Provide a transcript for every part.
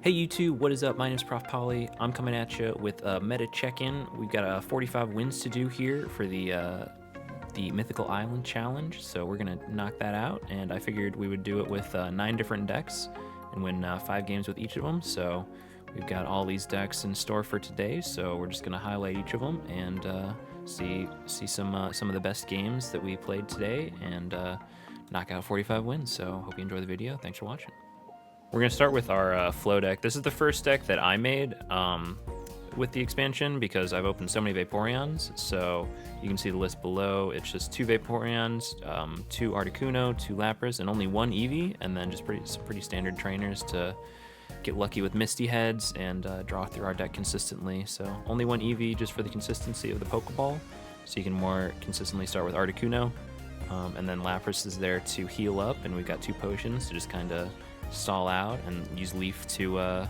Hey YouTube, what is up? My name is Prof Polly. I'm coming at you with a meta check-in. We've got 45 wins to do here for the Mythical Island challenge, so we're gonna knock that out. And I figured we would do it with 9 different decks and win 5 games with each of them. So we've got all these decks in store for today. So we're just gonna highlight each of them and see some of the best games that we played today and knock out 45 wins. So hope you enjoy the video. Thanks for watching. We're gonna start with our flow deck. This is the first deck that I made with the expansion because I've opened so many Vaporeons. So you can see the list below. It's just 2 Vaporeons, 2 Articuno, 2 Lapras, and only 1 Eevee, and then just some pretty standard trainers to get lucky with Misty Heads and draw through our deck consistently. So only 1 Eevee just for the consistency of the Pokeball, so you can more consistently start with Articuno. And then Lapras is there to heal up, and we've got 2 potions to just kind of stall out and use Leaf to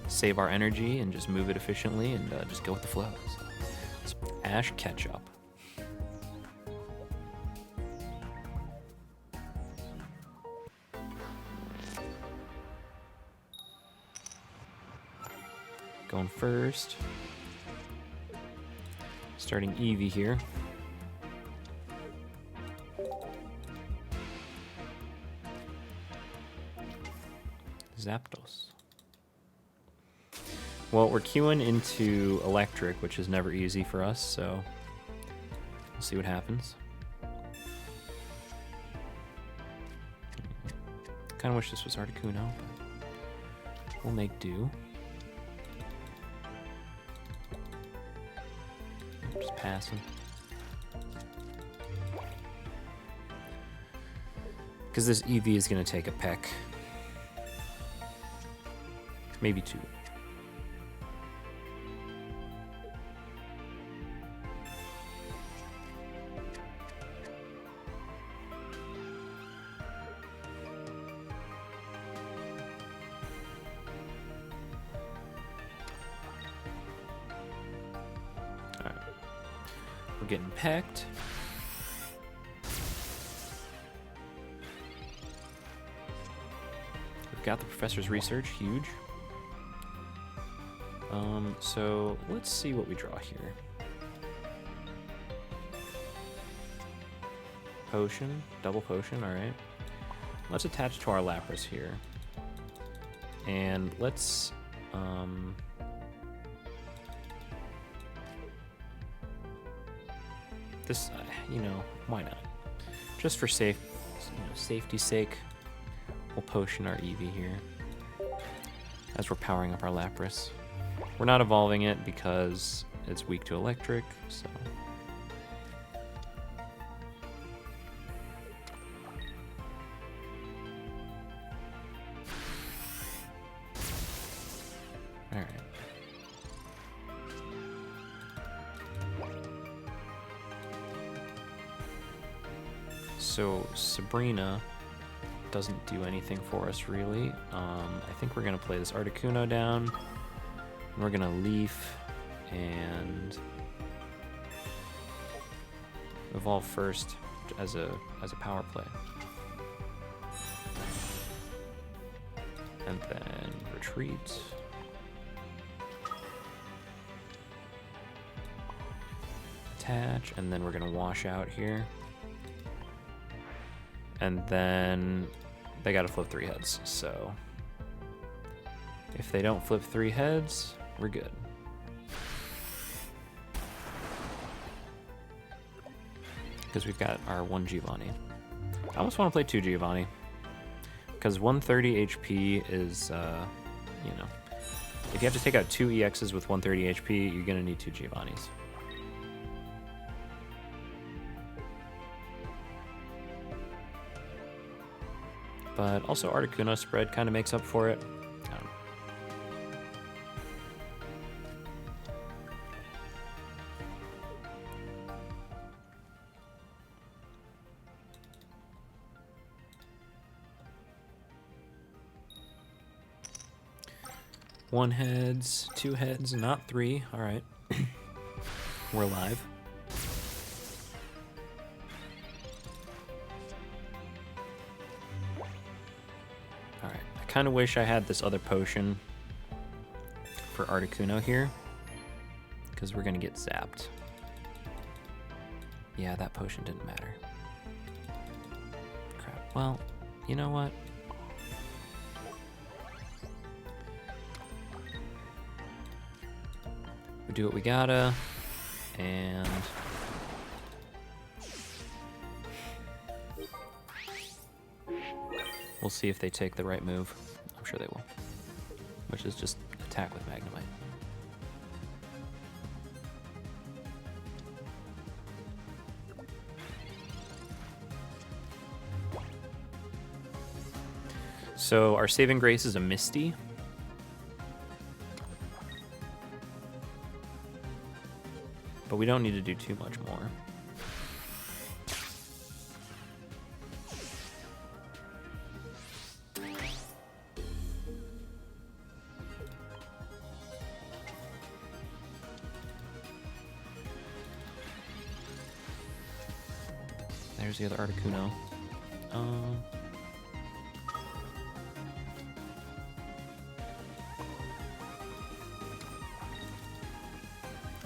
save our energy and just move it efficiently and just go with the flows. So, Ash Ketchup. Going first. Starting Eevee here. Zapdos. Well, we're queuing into Electric, which is never easy for us, so we'll see what happens. Kind of wish this was Articuno, but we'll make do. Just passing. Because this Eevee is going to take a peck. Maybe 2. All right. We're getting pecked. We've got the professor's research, huge. So let's see what we draw here. Potion, double potion, all right. Let's attach to our Lapras here. And let's, this, you know, why not? Just for safety's sake, we'll potion our Eevee here as we're powering up our Lapras. We're not evolving it because it's weak to electric, so. All right. So Sabrina doesn't do anything for us really. I think we're gonna play this Articuno down. We're gonna Leaf and evolve first as a power play, and then retreat. Attach, and then we're gonna wash out here, and then they gotta flip 3 heads. So if they don't flip 3 heads, we're good. Because we've got our 1 Giovanni. I almost want to play 2 Giovanni. Because 130 HP is, you know, if you have to take out 2 EXs with 130 HP, you're going to need 2 Giovannis. But also Articuno spread kind of makes up for it. One heads, 2 heads, not 3. All right. We're live. All right. I kind of wish I had this other potion for Articuno here, because we're gonna get zapped. Yeah, that potion didn't matter. Crap. Well, you know what? We do what we gotta, and we'll see if they take the right move. I'm sure they will, which is just attack with Magnemite. So our saving grace is a Misty. But we don't need to do too much more. There's the other Articuno.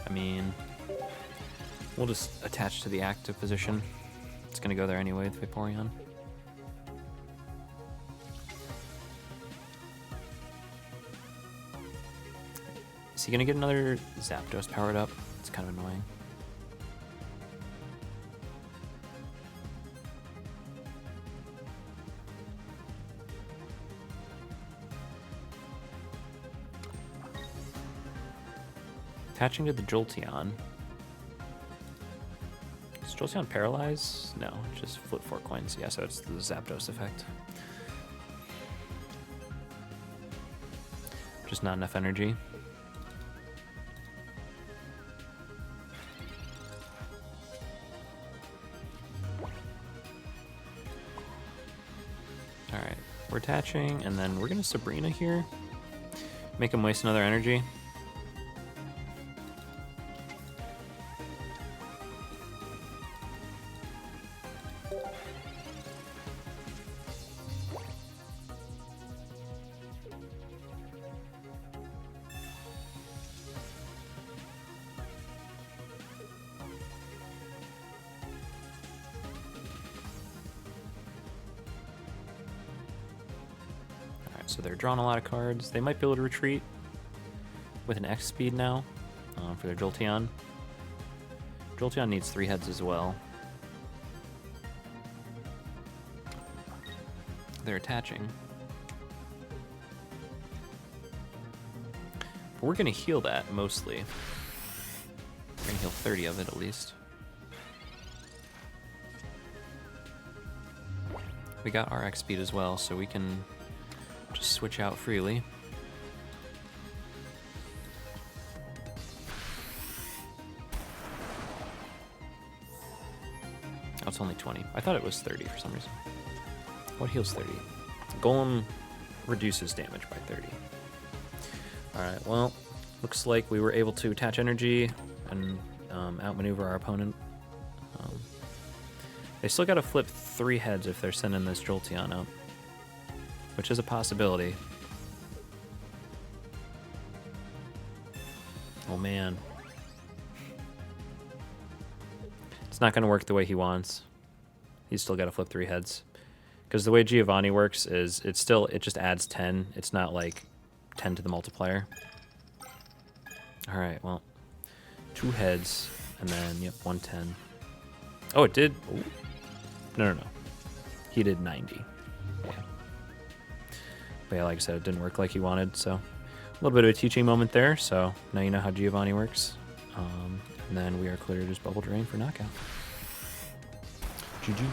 I mean, we'll just attach to the active position. It's gonna go there anyway with Vaporeon. Is he gonna get another Zapdos powered up? It's kind of annoying. Attaching to the Jolteon. Does Jolteon paralyze? No, just flip 4 coins. Yeah, so it's the Zapdos effect. Just not enough energy. Alright, we're attaching, and then we're gonna Sabrina here. Make him waste another energy. So they're drawing a lot of cards. They might be able to retreat with an X speed now for their Jolteon. Jolteon needs 3 heads as well. They're attaching. But we're going to heal that mostly. We're going to heal 30 of it at least. We got our X speed as well, so we can just switch out freely. Oh, it's only 20. I thought it was 30 for some reason. What heals 30? Golem reduces damage by 30. Alright, well, looks like we were able to attach energy and outmaneuver our opponent. They still gotta flip 3 heads if they're sending this Jolteon up, which is a possibility. Oh man. It's not going to work the way he wants. He's still got to flip 3 heads. Because the way Giovanni works is it just adds 10. It's not like 10 to the multiplier. Alright, well. 2 heads, and then, yep, 110. Oh, it did? Ooh. No. He did 90. Yeah. But yeah, like I said, it didn't work like he wanted, so a little bit of a teaching moment there. So now you know how Giovanni works. And then we are clear to just Bubble Drain for knockout. GG.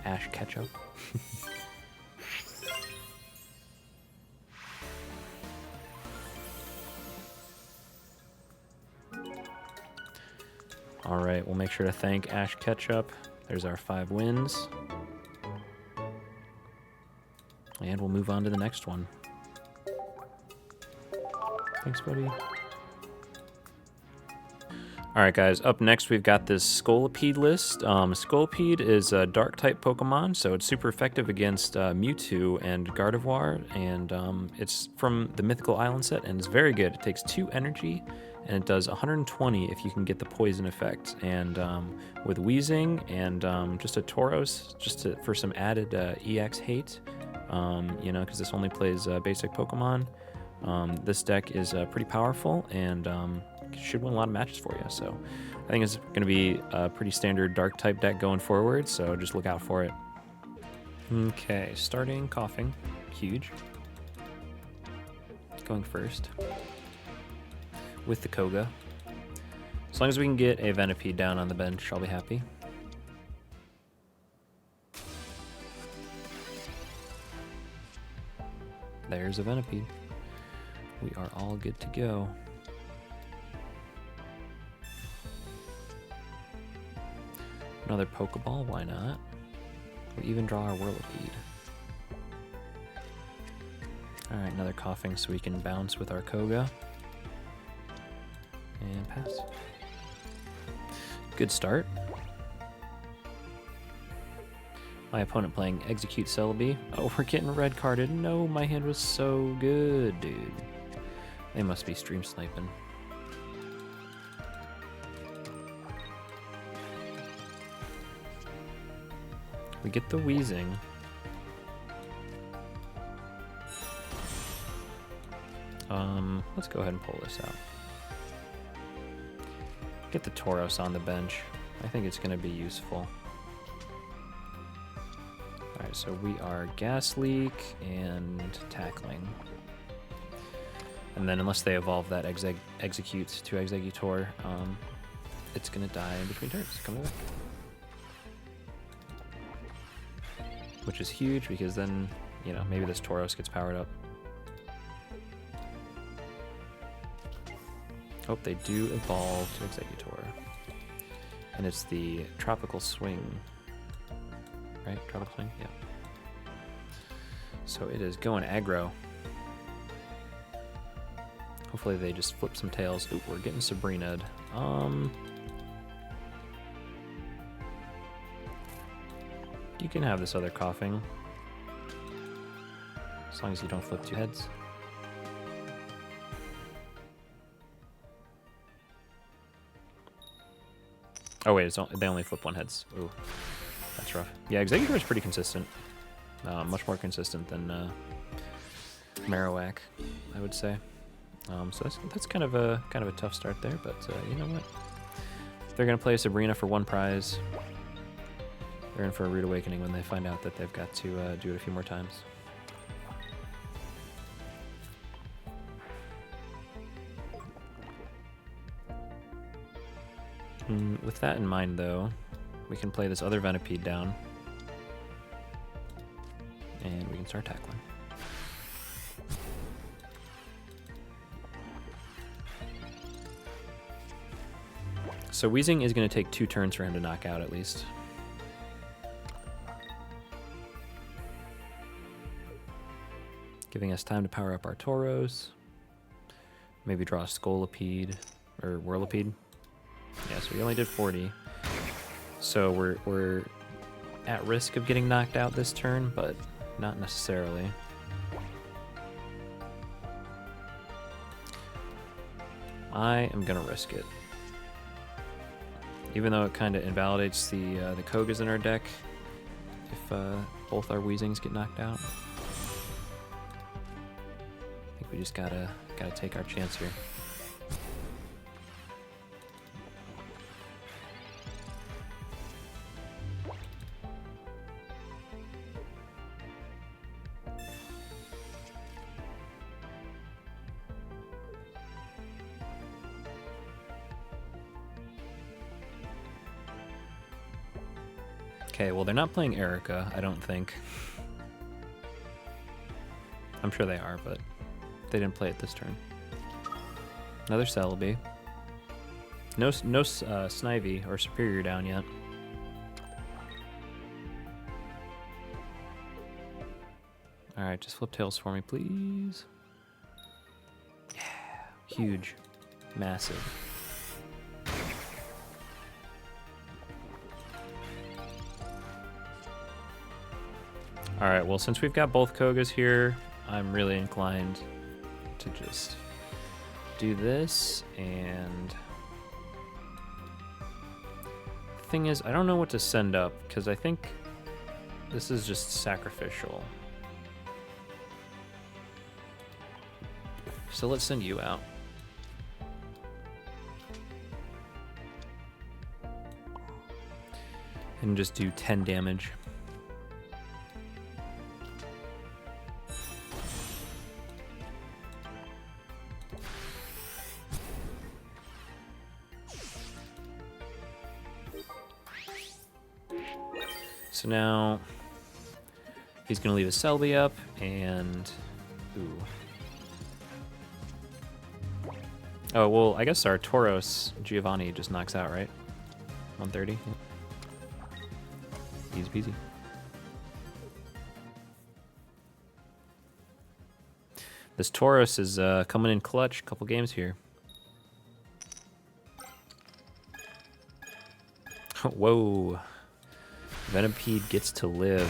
Ash Ketchup. All right, we'll make sure to thank Ash Ketchup. There's our 5 wins. And we'll move on to the next one. Thanks, buddy. Alright guys, up next we've got this Scolipede list. Scolipede is a dark type Pokemon, so it's super effective against Mewtwo and Gardevoir, and it's from the Mythical Island set, and it's very good. It takes 2 energy, and it does 120 if you can get the poison effect. And with Wheezing and just a Tauros, for some added EX hate, you know, because this only plays basic Pokemon. This deck is pretty powerful and should win a lot of matches for you. So I think it's going to be a pretty standard dark type deck going forward, so just look out for it. Okay, starting Coughing. Huge. Going first with the Koga. As long as we can get a Venipede down on the bench, I'll be happy. There's a Venipede. We are all good to go. Another Pokeball, why not? We even draw our Whirlipede. Alright, another Coughing so we can bounce with our Koga. And pass. Good start. My opponent playing Execute Celebi. Oh, we're getting red carded. No, my hand was so good, dude. They must be stream sniping. We get the Wheezing. Let's go ahead and pull this out. Get the Tauros on the bench. I think it's going to be useful. Alright, so we are Gas Leak and Tackling. And then unless they evolve that Execute to Executor, it's going to die in between turns. Come away. Which is huge because then, you know, maybe this Tauros gets powered up. Oh, they do evolve to Executor. And it's the Tropical Swing. Right? Tropical Swing? Yeah. So it is going aggro. Hopefully they just flip some tails. Ooh, we're getting Sabrina'd. You can have this other Coughing. As long as you don't flip 2 heads. Oh wait, they only flip 1 heads. Ooh, that's rough. Yeah, Executor is pretty consistent. Much more consistent than Marowak, I would say. So that's kind of a tough start there, but you know what? If they're gonna play Sabrina for 1 prize, they're in for a rude awakening when they find out that they've got to do it a few more times. With that in mind, though, we can play this other Venipede down, and we can start tackling. So Wheezing is going to take 2 turns for him to knock out, at least. Giving us time to power up our Tauros. Maybe draw a Scolipede, or Whirlipede. Yeah, so we only did 40. So we're at risk of getting knocked out this turn, but not necessarily. I am gonna risk it. Even though it kind of invalidates the Kogas in our deck, if both our Wheezings get knocked out. I think we just gotta take our chance here. Okay, well, they're not playing Erica, I don't think. I'm sure they are, but they didn't play it this turn. Another Celebi. No Snivy or Superior down yet. Alright, just flip tails for me, please. Yeah, huge. Massive. Alright, well, since we've got both Kogas here, I'm really inclined to just do this, and... thing is, I don't know what to send up, because I think this is just sacrificial. So let's send you out. And just do 10 damage. So now he's gonna leave his Selby up, and ooh. Oh well, I guess our Tauros Giovanni just knocks out, right? 130. Easy peasy. This Tauros is coming in clutch. A couple games here. Whoa. Venipede gets to live.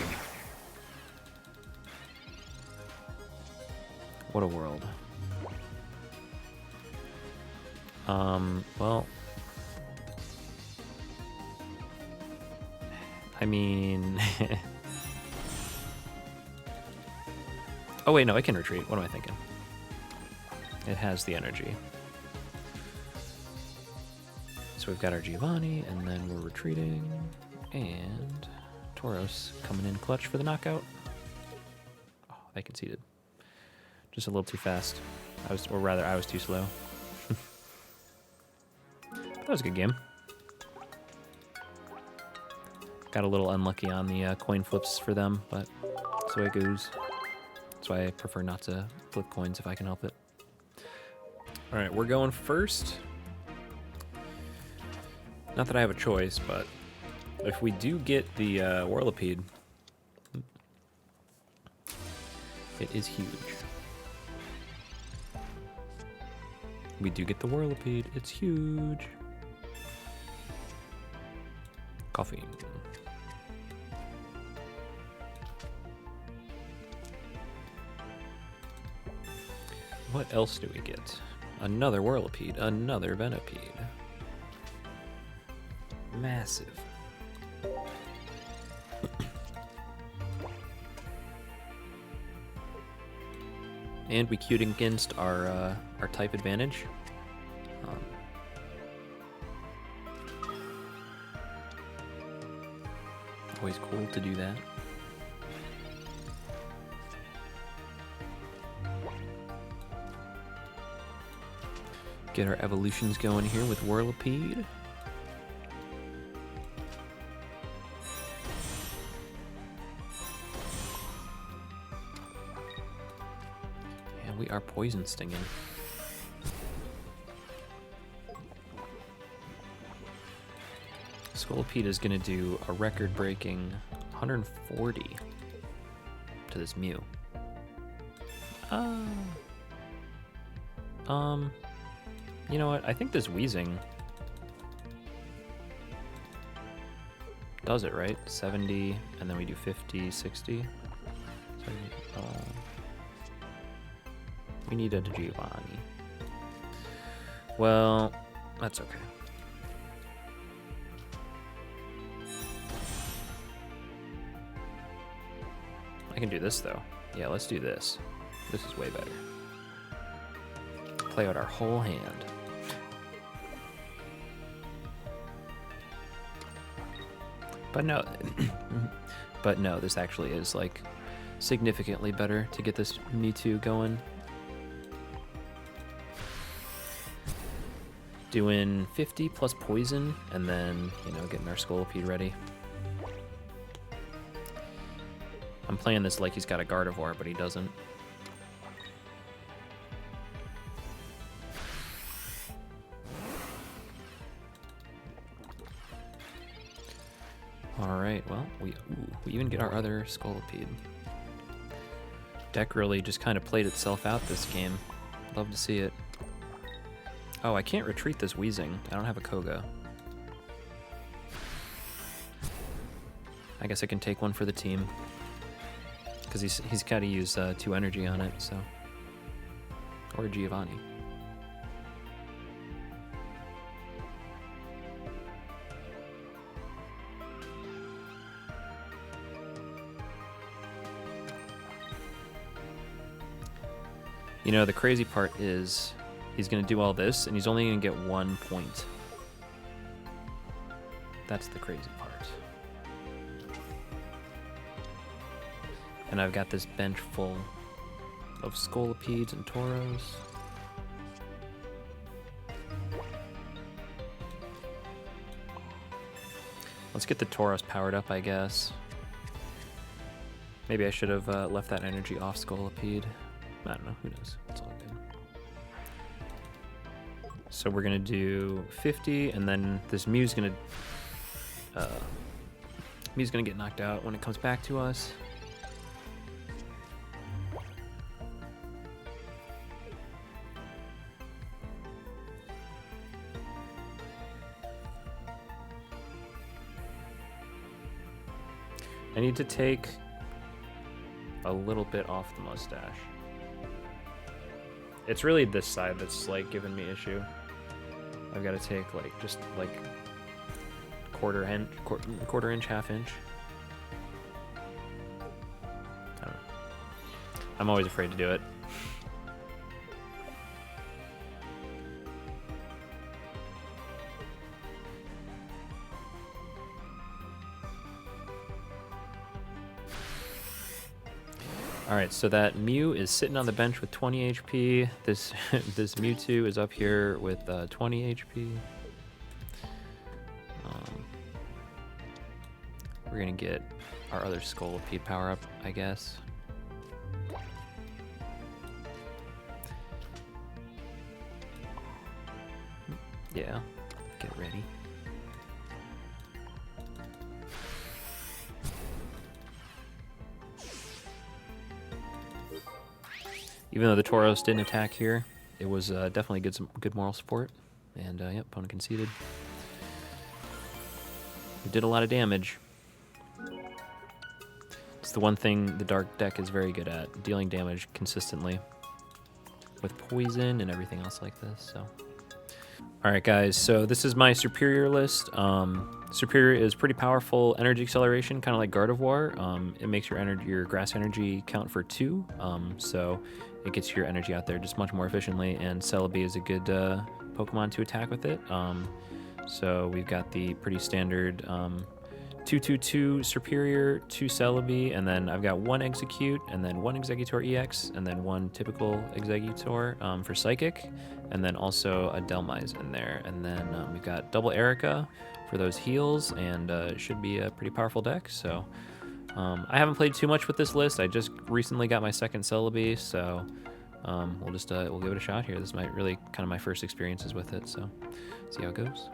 What a world. Well, I mean, oh wait, no, I can retreat. What am I thinking? It has the energy. So we've got our Giovanni, and then we're retreating, and Tauros coming in clutch for the knockout. Oh, they conceded. Just a little too fast. I was too slow. That was a good game. Got a little unlucky on the coin flips for them, but that's the way it goes. That's why I prefer not to flip coins if I can help it. All right, we're going first. Not that I have a choice, but if we do get the Whirlipede, it is huge. We do get the Whirlipede, it's huge. Coffee. What else do we get? Another Whirlipede, another Venipede. Massive. And we queued against our type advantage. Always cool to do that. Get our evolutions going here with Whirlipede. And we are poison stinging. Scolipede is going to do a record-breaking 140 to this Mew. You know what? I think this Wheezing does it, right? 70, and then we do 50, 60. 70, we need a Giovanni. Well, that's okay. I can do this, though. Yeah, let's do this. This is way better. Play out our whole hand. But no, this actually is, like, significantly better to get this Mewtwo going. Doing 50 plus poison, and then, you know, getting our Scolipede ready. I'm playing this like he's got a Gardevoir, but he doesn't. Alright, well, we even get our other Scolipede. Deck really just kind of played itself out this game. Love to see it. Oh, I can't retreat this Wheezing. I don't have a Koga. I guess I can take one for the team. because he's got to use 2 energy on it, so. Or Giovanni. You know, the crazy part is he's going to do all this, and he's only going to get 1 point. That's the crazy part. And I've got this bench full of Scolopedes and Tauros. Let's get the Tauros powered up, I guess. Maybe I should have left that energy off Scolipede. I don't know, who knows? It's all good. So we're gonna do 50, and then this Mew's gonna get knocked out when it comes back to us. I need to take a little bit off the mustache. It's really this side that's like giving me issue. I've got to take like just like quarter inch, half inch. I don't know. I'm always afraid to do it. Alright, so that Mew is sitting on the bench with 20 HP. This Mewtwo is up here with 20 HP. We're gonna get our other Scolipede power up, I guess. Yeah, get ready. Even though the Tauros didn't attack here, it was definitely good moral support. And yep, opponent conceded. We did a lot of damage. It's the one thing the Dark deck is very good at, dealing damage consistently with poison and everything else like this. So, all right, guys. So this is my superior list. Superior is pretty powerful energy acceleration, kind of like Gardevoir. It makes your grass energy count for 2. So it gets your energy out there just much more efficiently. And Celebi is a good Pokemon to attack with it. So we've got the pretty standard 2/2/2 Superior, 2 Celebi, and then I've got 1 Execute, and then 1 Executor EX, and then 1 typical Executor for Psychic, and then also a Delmise in there. And then we've got double Erica for those heals, and it should be a pretty powerful deck. So I haven't played too much with this list. I just recently got my second Celebi, so we'll give it a shot here. This might really kind of my first experiences with it, so see how it goes.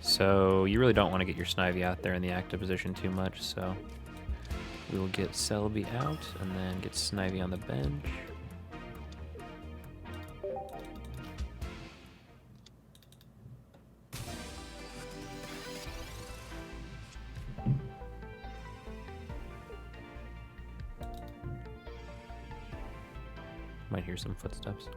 So you really don't want to get your Snivy out there in the active position too much, so we will get Celebi out and then get Snivy on the bench. Might hear some footsteps.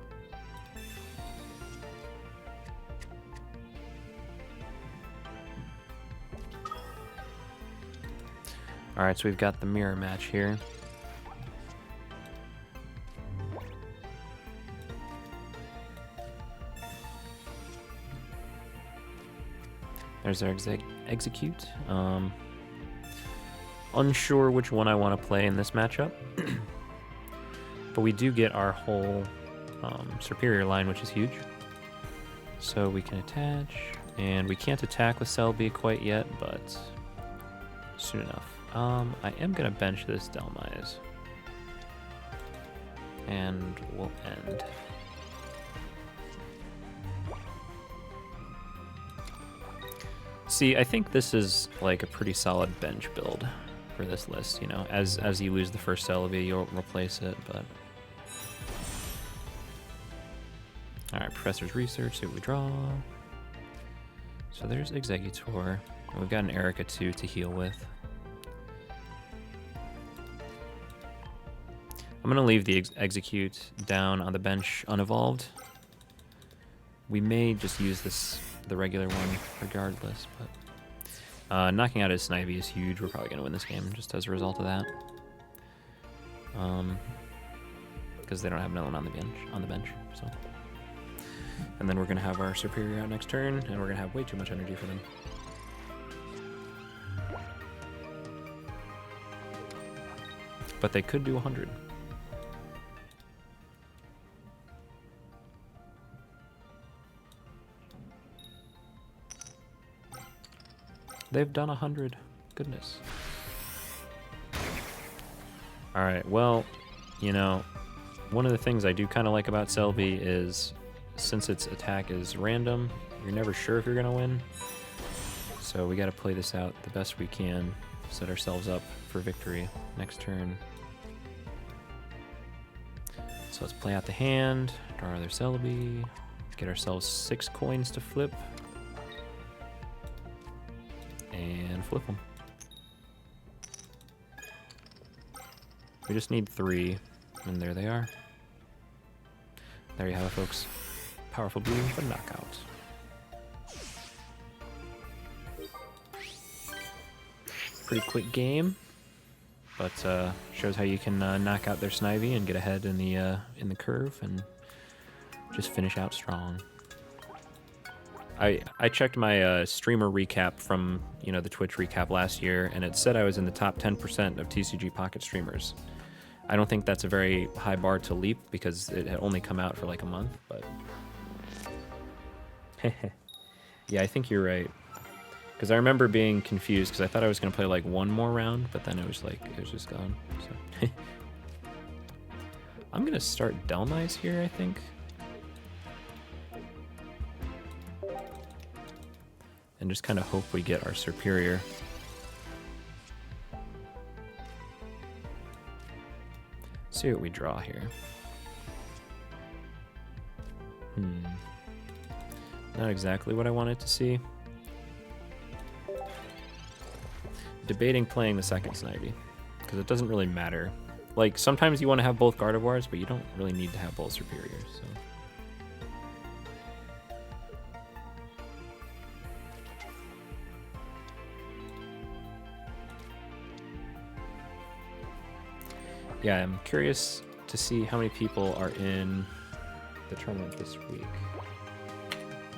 All right, so we've got the mirror match here. There's our Execute. Unsure which one I want to play in this matchup. But we do get our whole superior line, which is huge. So we can attach, and we can't attack with Celebi quite yet, but soon enough. I am gonna bench this Delmise, and we'll end. See, I think this is like a pretty solid bench build for this list. You know, as you lose the first Celebi, you'll replace it, but. All right, Professor's Research, see what we draw. So there's Executor. And we've got an Erica too to heal with. I'm gonna leave the execute down on the bench unevolved. We may just use the regular one regardless, but knocking out his Snivy is huge. We're probably gonna win this game just as a result of that. Because they don't have no one on the bench, so. And then we're gonna have our Superior out next turn, and we're gonna have way too much energy for them. But they could do 100. They've done 100. Goodness. Alright, well, you know, one of the things I do kind of like about Selby is, since its attack is random, you're never sure if you're going to win. So we got to play this out the best we can, set ourselves up for victory next turn. So let's play out the hand, draw our other Celebi, get ourselves 6 coins to flip, and flip them. We just need 3, and there they are. There you have it, folks. Powerful Bloom for knockout. Pretty quick game, but shows how you can knock out their Snivy and get ahead in the curve and just finish out strong. I checked my streamer recap from the Twitch recap last year, and it said I was in the top 10% of TCG Pocket streamers. I don't think that's a very high bar to leap because it had only come out for like a month, but yeah, I think you're right. Because I remember being confused because I thought I was going to play like one more round, but then it was just gone. So I'm going to start Delmise here, I think. And just kind of hope we get our Superior. See what we draw here. Not exactly what I wanted to see. Debating playing the second Snivy, because it doesn't really matter. Like, sometimes you want to have both Gardevoirs, but you don't really need to have both Superiors, so. Yeah, I'm curious to see how many people are in the tournament this week. What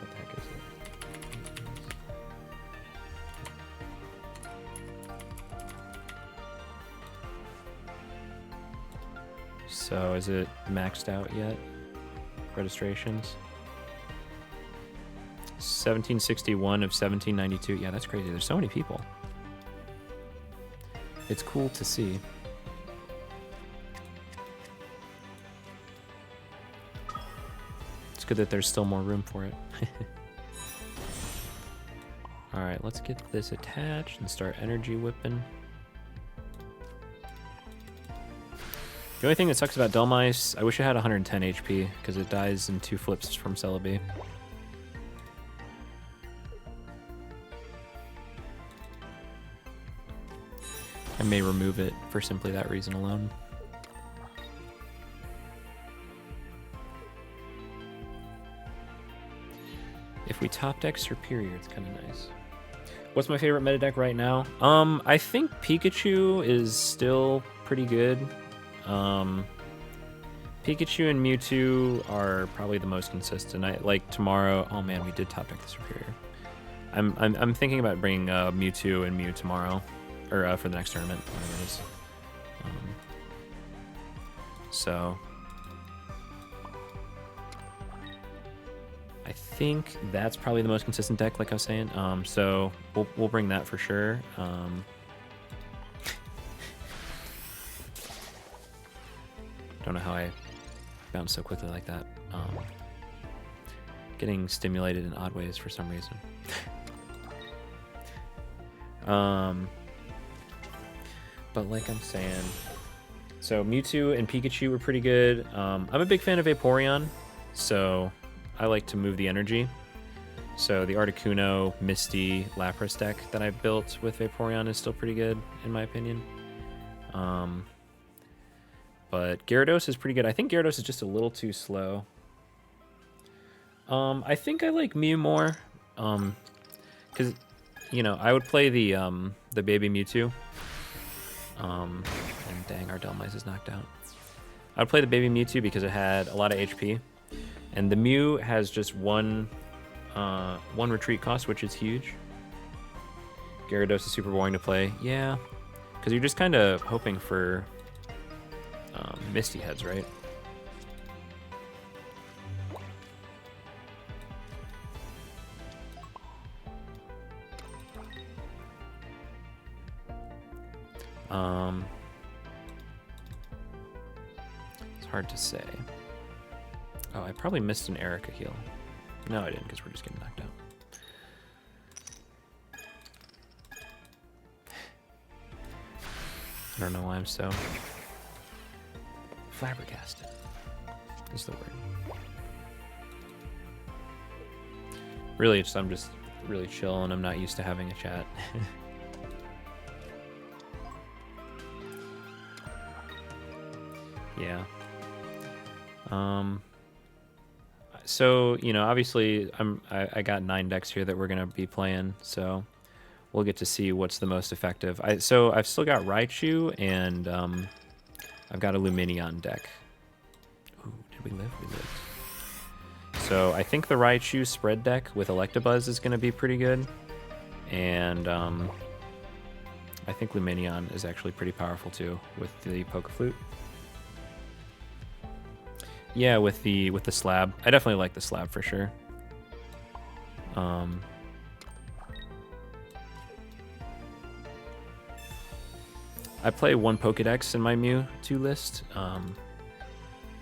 the heck is it? So, is it maxed out yet? Registrations? 1761 of 1792. Yeah, that's crazy. There's so many people. It's cool to see. Good that there's still more room for it. Alright, let's get this attached and start energy whipping. The only thing that sucks about Delmise, I wish it had 110 HP, because it dies in 2 flips from Celebi. I may remove it for simply that reason alone. If we top deck Superior, it's kind of nice. What's my favorite meta deck right now? I think Pikachu is still pretty good. Pikachu and Mewtwo are probably the most consistent. Like tomorrow. Oh man, we did top deck the Superior. I'm thinking about bringing Mewtwo and Mew tomorrow, or for the next tournament, whatever it is. So. I think that's probably the most consistent deck, like I was saying. So we'll bring that for sure. Don't know how I bounced so quickly like that. Getting stimulated in odd ways for some reason. But like I'm saying, so Mewtwo and Pikachu were pretty good. I'm a big fan of Vaporeon, so I like to move the energy. So the Articuno, Misty, Lapras deck that I built with Vaporeon is still pretty good, in my opinion. But Gyarados is pretty good. I think Gyarados is just a little too slow. I think I like Mew more. Because, you know, I would play the baby Mewtwo. And dang, our Dhelmise is knocked out. I would play the baby Mewtwo because it had a lot of HP. And the Mew has just one retreat cost, which is huge. Gyarados is super boring to play. Yeah, because you're just kind of hoping for Misty Heads, right? It's hard to say. Oh, I probably missed an Erica heal. No, I didn't, because we're just getting knocked out. I don't know why I'm so flabbergasted is the word. Really, I'm just really chill and I'm not used to having a chat. Yeah. So, you know, obviously I got 9 decks here that we're gonna be playing, so we'll get to see what's the most effective. So I've still got Raichu and I've got a Lumineon deck. Ooh, did we live? We lived. So I think the Raichu spread deck with Electabuzz is gonna be pretty good. And I think Lumineon is actually pretty powerful too with the Pokeflute. Yeah, with the slab. I definitely like the slab for sure. I play 1 Pokedex in my Mewtwo list,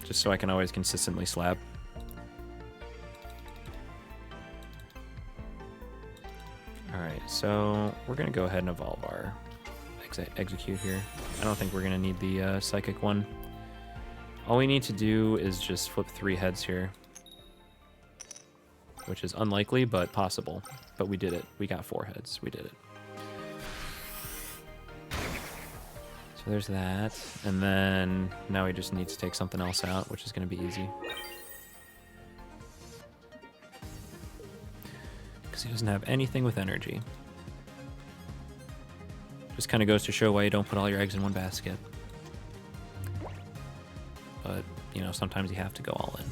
just so I can always consistently slab. Alright, so we're going to go ahead and evolve our execute here. I don't think we're going to need the Psychic one. All we need to do is just flip 3 heads here, which is unlikely, but possible. But we did it. We got 4 heads. We did it. So there's that. And then now we just need to take something else out, which is going to be easy. Because he doesn't have anything with energy. Just kind of goes to show why you don't put all your eggs in one basket. But, you know, sometimes you have to go all in.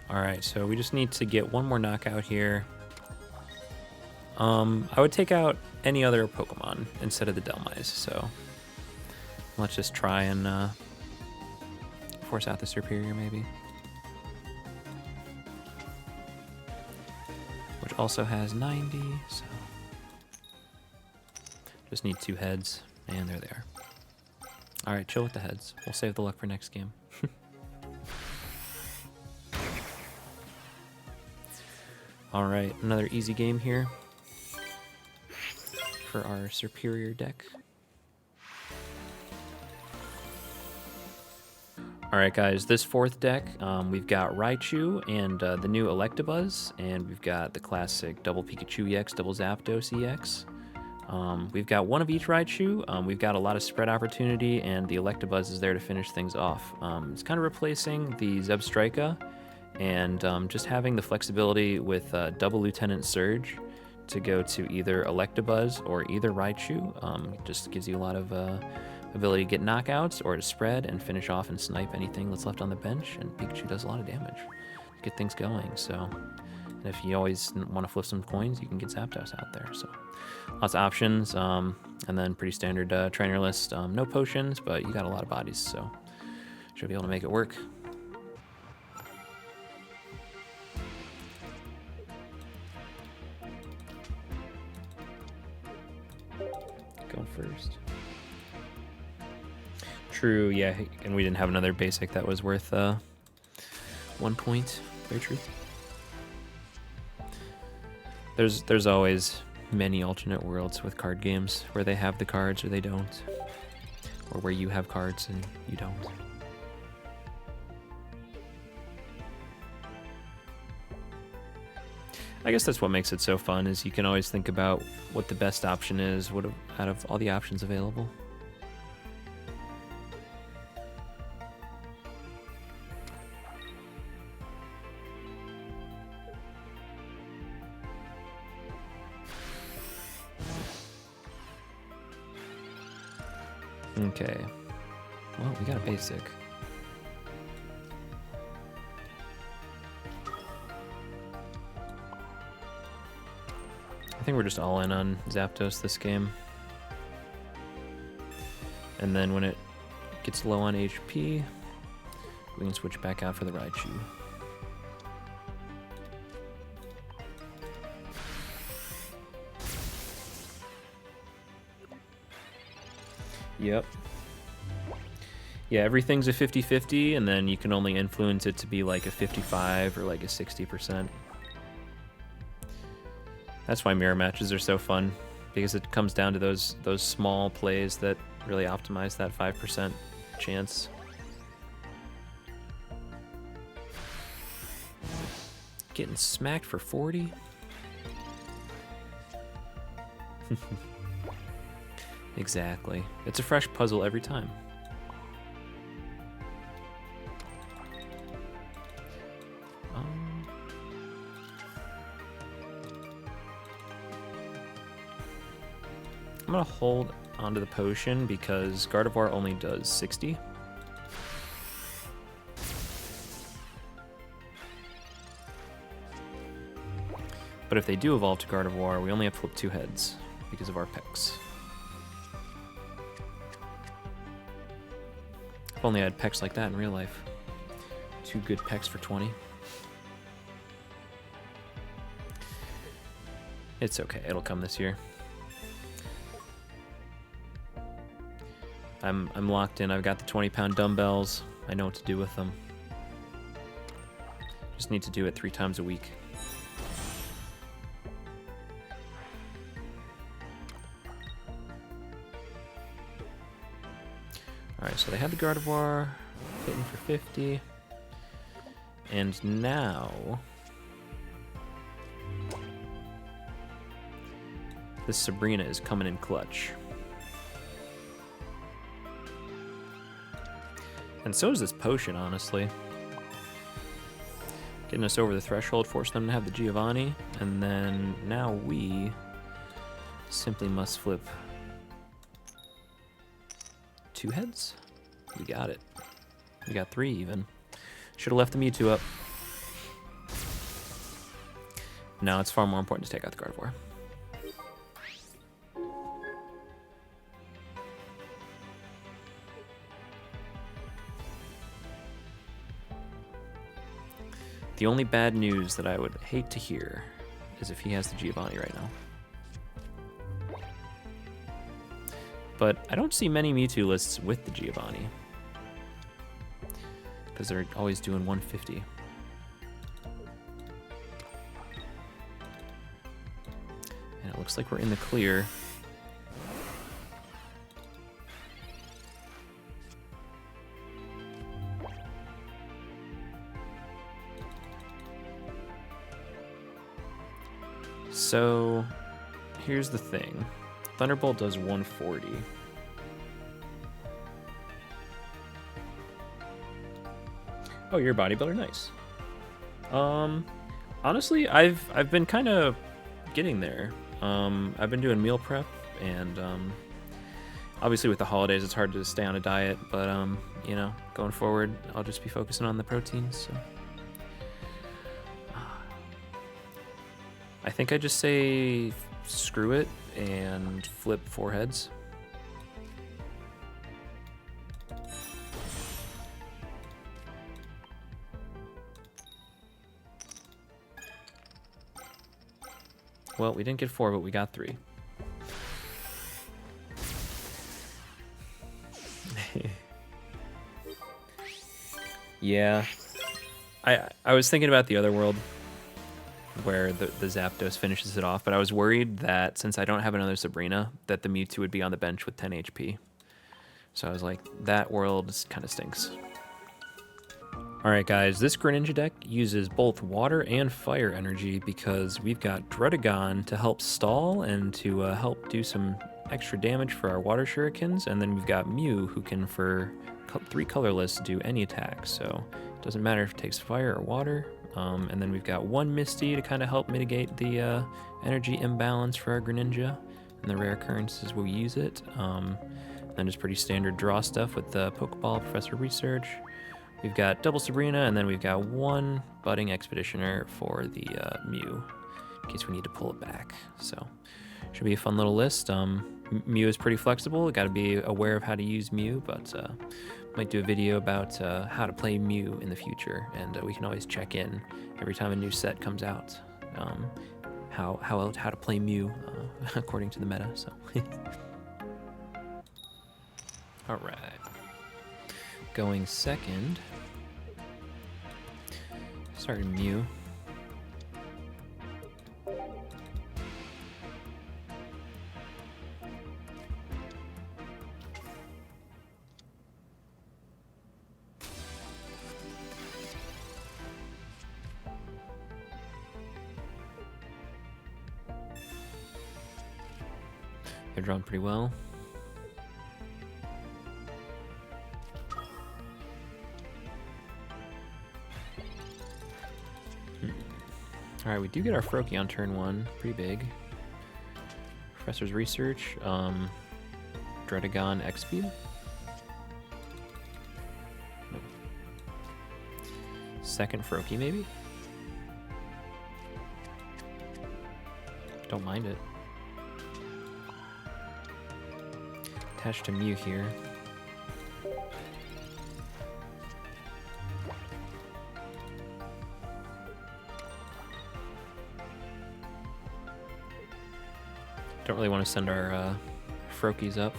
Alright, so we just need to get one more knockout here. I would take out any other Pokemon instead of the Dhelmise, so let's just try and force out the Superior, maybe. Which also has 90, so just need 2 heads, and there they are. Alright, chill with the heads. We'll save the luck for next game. Alright, another easy game here for our Superior deck. Alright guys, this 4th deck, we've got Raichu and the new Electabuzz, and we've got the classic double Pikachu EX, double Zapdos EX. We've got one of each Raichu, we've got a lot of spread opportunity, and the Electabuzz is there to finish things off. It's kind of replacing the Zebstrika, and just having the flexibility with double Lieutenant Surge to go to either Electabuzz or either Raichu. Just gives you a lot of ability to get knockouts or to spread and finish off and snipe anything that's left on the bench, and Pikachu does a lot of damage to get things going. So, and if you always want to flip some coins, you can get Zapdos out there. So lots of options, and then pretty standard trainer list. No potions, but you got a lot of bodies, so should be able to make it work. Go first. True, yeah, and we didn't have another basic that was worth 1 point. Very true. There's always many alternate worlds with card games where they have the cards or they don't, or where you have cards and you don't. I guess that's what makes it so fun, is you can always think about what the best option is out of all the options available. Okay. Well, we got a basic. I think we're just all in on Zapdos this game. And then when it gets low on HP, we can switch back out for the Raichu. Yep. Yeah, everything's a 50-50, and then you can only influence it to be like a 55 or like a 60%. That's why mirror matches are so fun, because it comes down to those small plays that really optimize that 5% chance. Getting smacked for 40? Exactly. It's a fresh puzzle every time. I'm gonna hold onto the potion because Gardevoir only does 60. But if they do evolve to Gardevoir, we only have to flip 2 heads because of our pecs. If only I had pecs like that in real life. 2 good pecs for 20. It's okay, it'll come this year. I'm locked in. I've got the 20-pound dumbbells. I know what to do with them. Just need to do it 3 times a week. Alright, so they had the Gardevoir hitting for 50. And now this Sabrina is coming in clutch. And so is this potion, honestly. Getting us over the threshold, forcing them to have the Giovanni, and then now we simply must flip 2 heads. We got it. We got 3 even. Should have left the Mewtwo up. Now it's far more important to take out the Gardevoir. The only bad news that I would hate to hear is if he has the Giovanni right now. But I don't see many Mewtwo lists with the Giovanni, because they're always doing 150. And it looks like we're in the clear. So, here's the thing. Thunderbolt does 140. Oh, you're a bodybuilder? Nice. Honestly, I've been kind of getting there. I've been doing meal prep, and obviously with the holidays, it's hard to stay on a diet, but you know, going forward, I'll just be focusing on the proteins, so. I think I just say screw it and flip 4 heads. Well, we didn't get 4, but we got 3. Yeah. I was thinking about the other world, where the Zapdos finishes it off, but I was worried that since I don't have another Sabrina, that the Mewtwo would be on the bench with 10 HP. So I was like, that world kind of stinks. Alright guys, this Greninja deck uses both water and fire energy because we've got Dredagon to help stall and to help do some extra damage for our water shurikens, and then we've got Mew who can, for 3 colorless, do any attack, so it doesn't matter if it takes fire or water. And then we've got 1 Misty to kind of help mitigate the energy imbalance for our Greninja, and the rare occurrences will use it. Then just pretty standard draw stuff with the Pokeball, Professor Research. We've got double Sabrina, and then we've got 1 Budding Expeditioner for the Mew, in case we need to pull it back. So, should be a fun little list. Mew is pretty flexible. Got to be aware of how to use Mew, but might do a video about how to play Mew in the future, and we can always check in every time a new set comes out. How to play Mew according to the meta. So, all right. Going second, starting Mew. They're drawn pretty well. Alright, we do get our Froakie on turn 1. Pretty big. Professor's Research. Dredagon X-Speed. Nope. Second Froakie, maybe? Don't mind it. Attached to Mew here. Don't really want to send our Froakies up,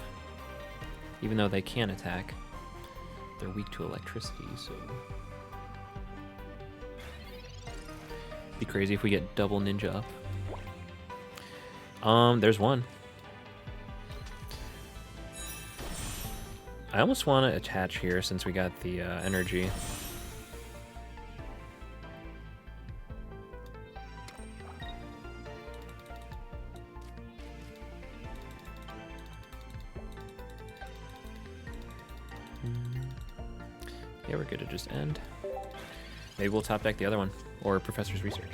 even though they can attack. They're weak to electricity, so... Be crazy if we get double Ninja up. There's one. I almost want to attach here since we got the energy. Yeah, we're good to just end. Maybe we'll top deck the other one, or Professor's Research.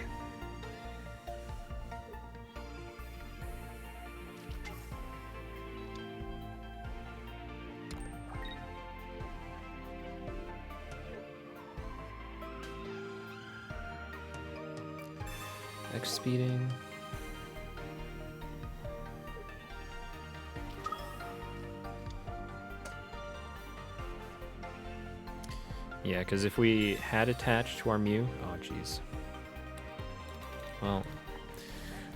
X-speeding. Yeah, because if we had attached to our Mew... Oh, jeez. Well,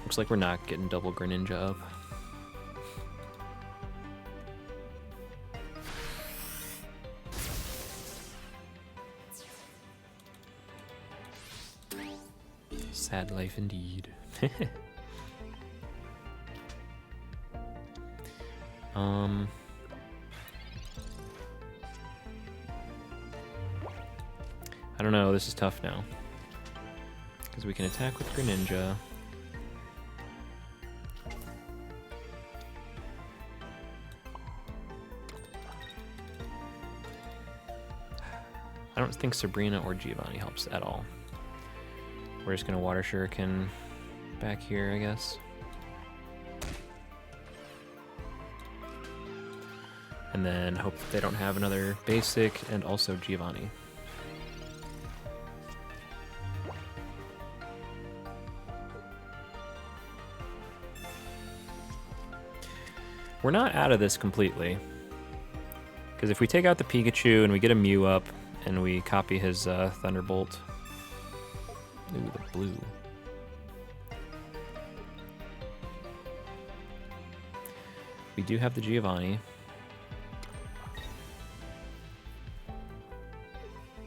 looks like we're not getting double Greninja up. Sad life indeed. I don't know, this is tough now. Because we can attack with Greninja. I don't think Sabrina or Giovanni helps at all. We're just gonna Water Shuriken back here, I guess. And then hope that they don't have another basic and also Giovanni. We're not out of this completely. Because if we take out the Pikachu and we get a Mew up and we copy his Thunderbolt. Ooh, the blue. We do have the Giovanni.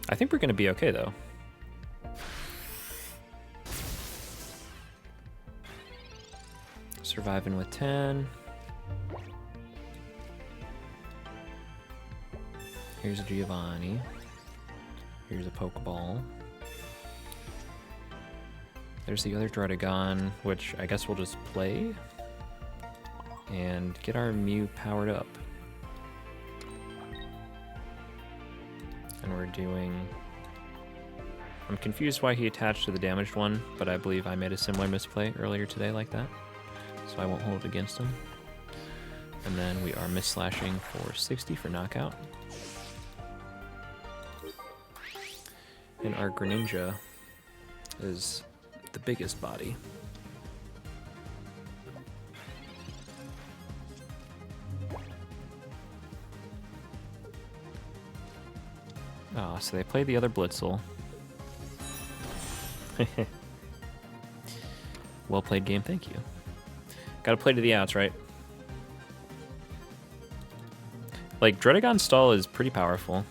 I think we're going to be okay, though. Surviving with 10. Here's a Giovanni. Here's a Pokeball. There's the other Druddigon, which I guess we'll just play and get our Mew powered up. And we're doing... I'm confused why he attached to the damaged one, but I believe I made a similar misplay earlier today like that, so I won't hold it against him. And then we are miss-slashing for 60 for knockout. And our Greninja is the biggest body. Ah, so they played the other Blitzel. Well played game, thank you. Gotta play to the outs, right? Like, Druddigon's stall is pretty powerful.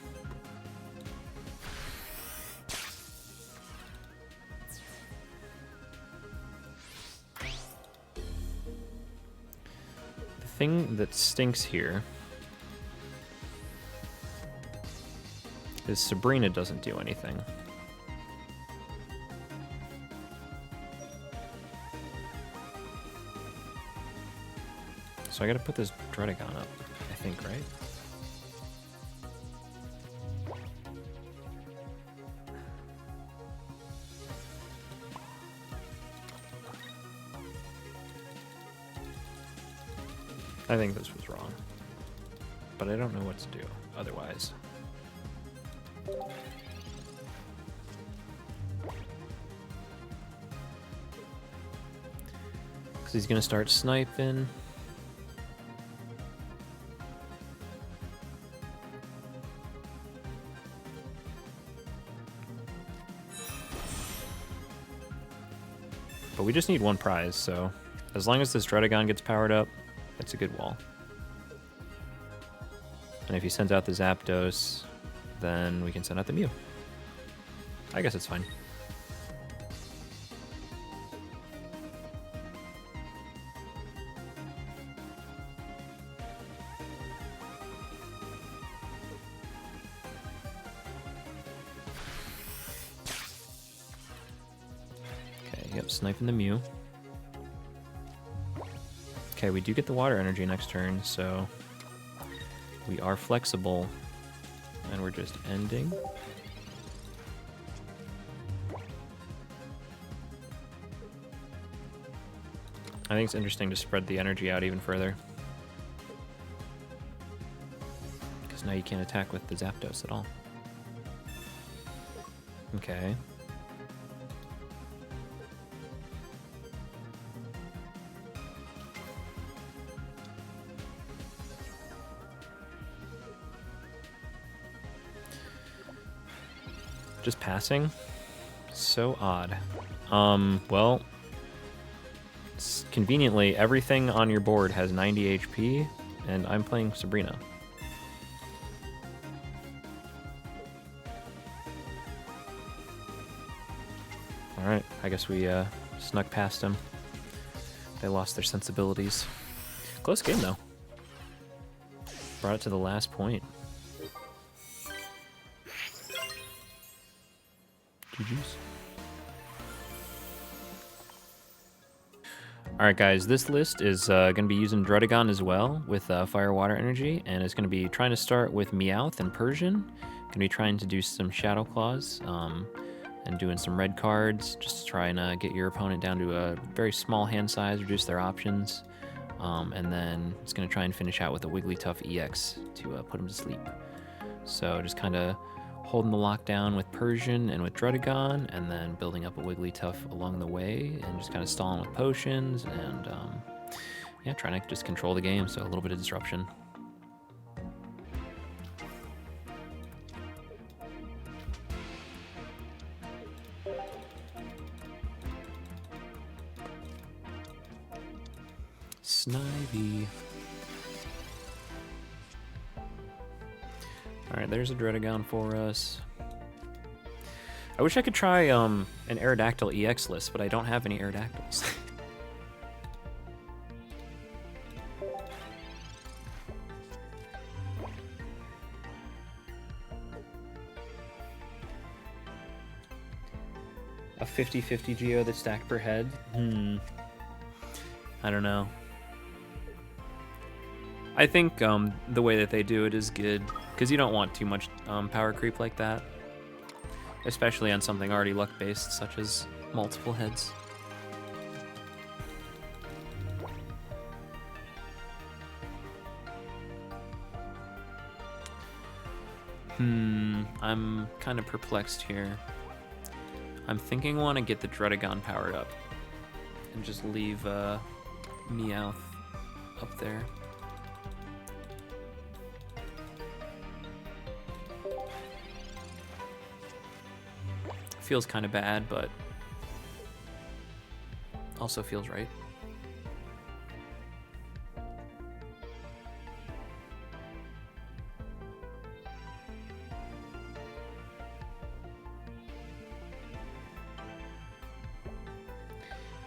The thing that stinks here is Sabrina doesn't do anything. So I gotta put this Druddigon up, I think, right? I think this was wrong, but I don't know what to do otherwise. Because he's gonna start sniping. But we just need one prize, so as long as this Druddigon gets powered up, that's a good wall. And if he sends out the Zapdos, then we can send out the Mew. I guess it's fine. Okay, yep, sniping the Mew. Okay, we do get the water energy next turn, so we are flexible, and we're just ending. I think it's interesting to spread the energy out even further, because now you can't attack with the Zapdos at all. Okay. Just passing? So odd. Well, conveniently, everything on your board has 90 HP, and I'm playing Sabrina. Alright, I guess we snuck past him. They lost their sensibilities. Close game, though. Brought it to the last point. GG's. Alright guys, this list is going to be using Druddigon as well with Fire Water Energy, and it's going to be trying to start with Meowth and Persian. Going to be trying to do some Shadow Claws and doing some red cards, just to try and get your opponent down to a very small hand size, reduce their options, and then it's going to try and finish out with a Wigglytuff EX to put him to sleep. So just kind of holding the lockdown with Persian and with Druddigon, and then building up a Wigglytuff along the way, and just kind of stalling with potions, and yeah, trying to just control the game, so a little bit of disruption. Snivy. Alright, there's a Druddigon for us. I wish I could try an Aerodactyl EX list, but I don't have any Aerodactyls. A 50-50 geo that's stacked per head? I don't know. I think the way that they do it is good, because you don't want too much power creep like that, especially on something already luck-based, such as multiple heads. I'm kind of perplexed here. I'm thinking I want to get the Dredagon powered up and just leave Meowth up there. Feels kind of bad, but also feels right.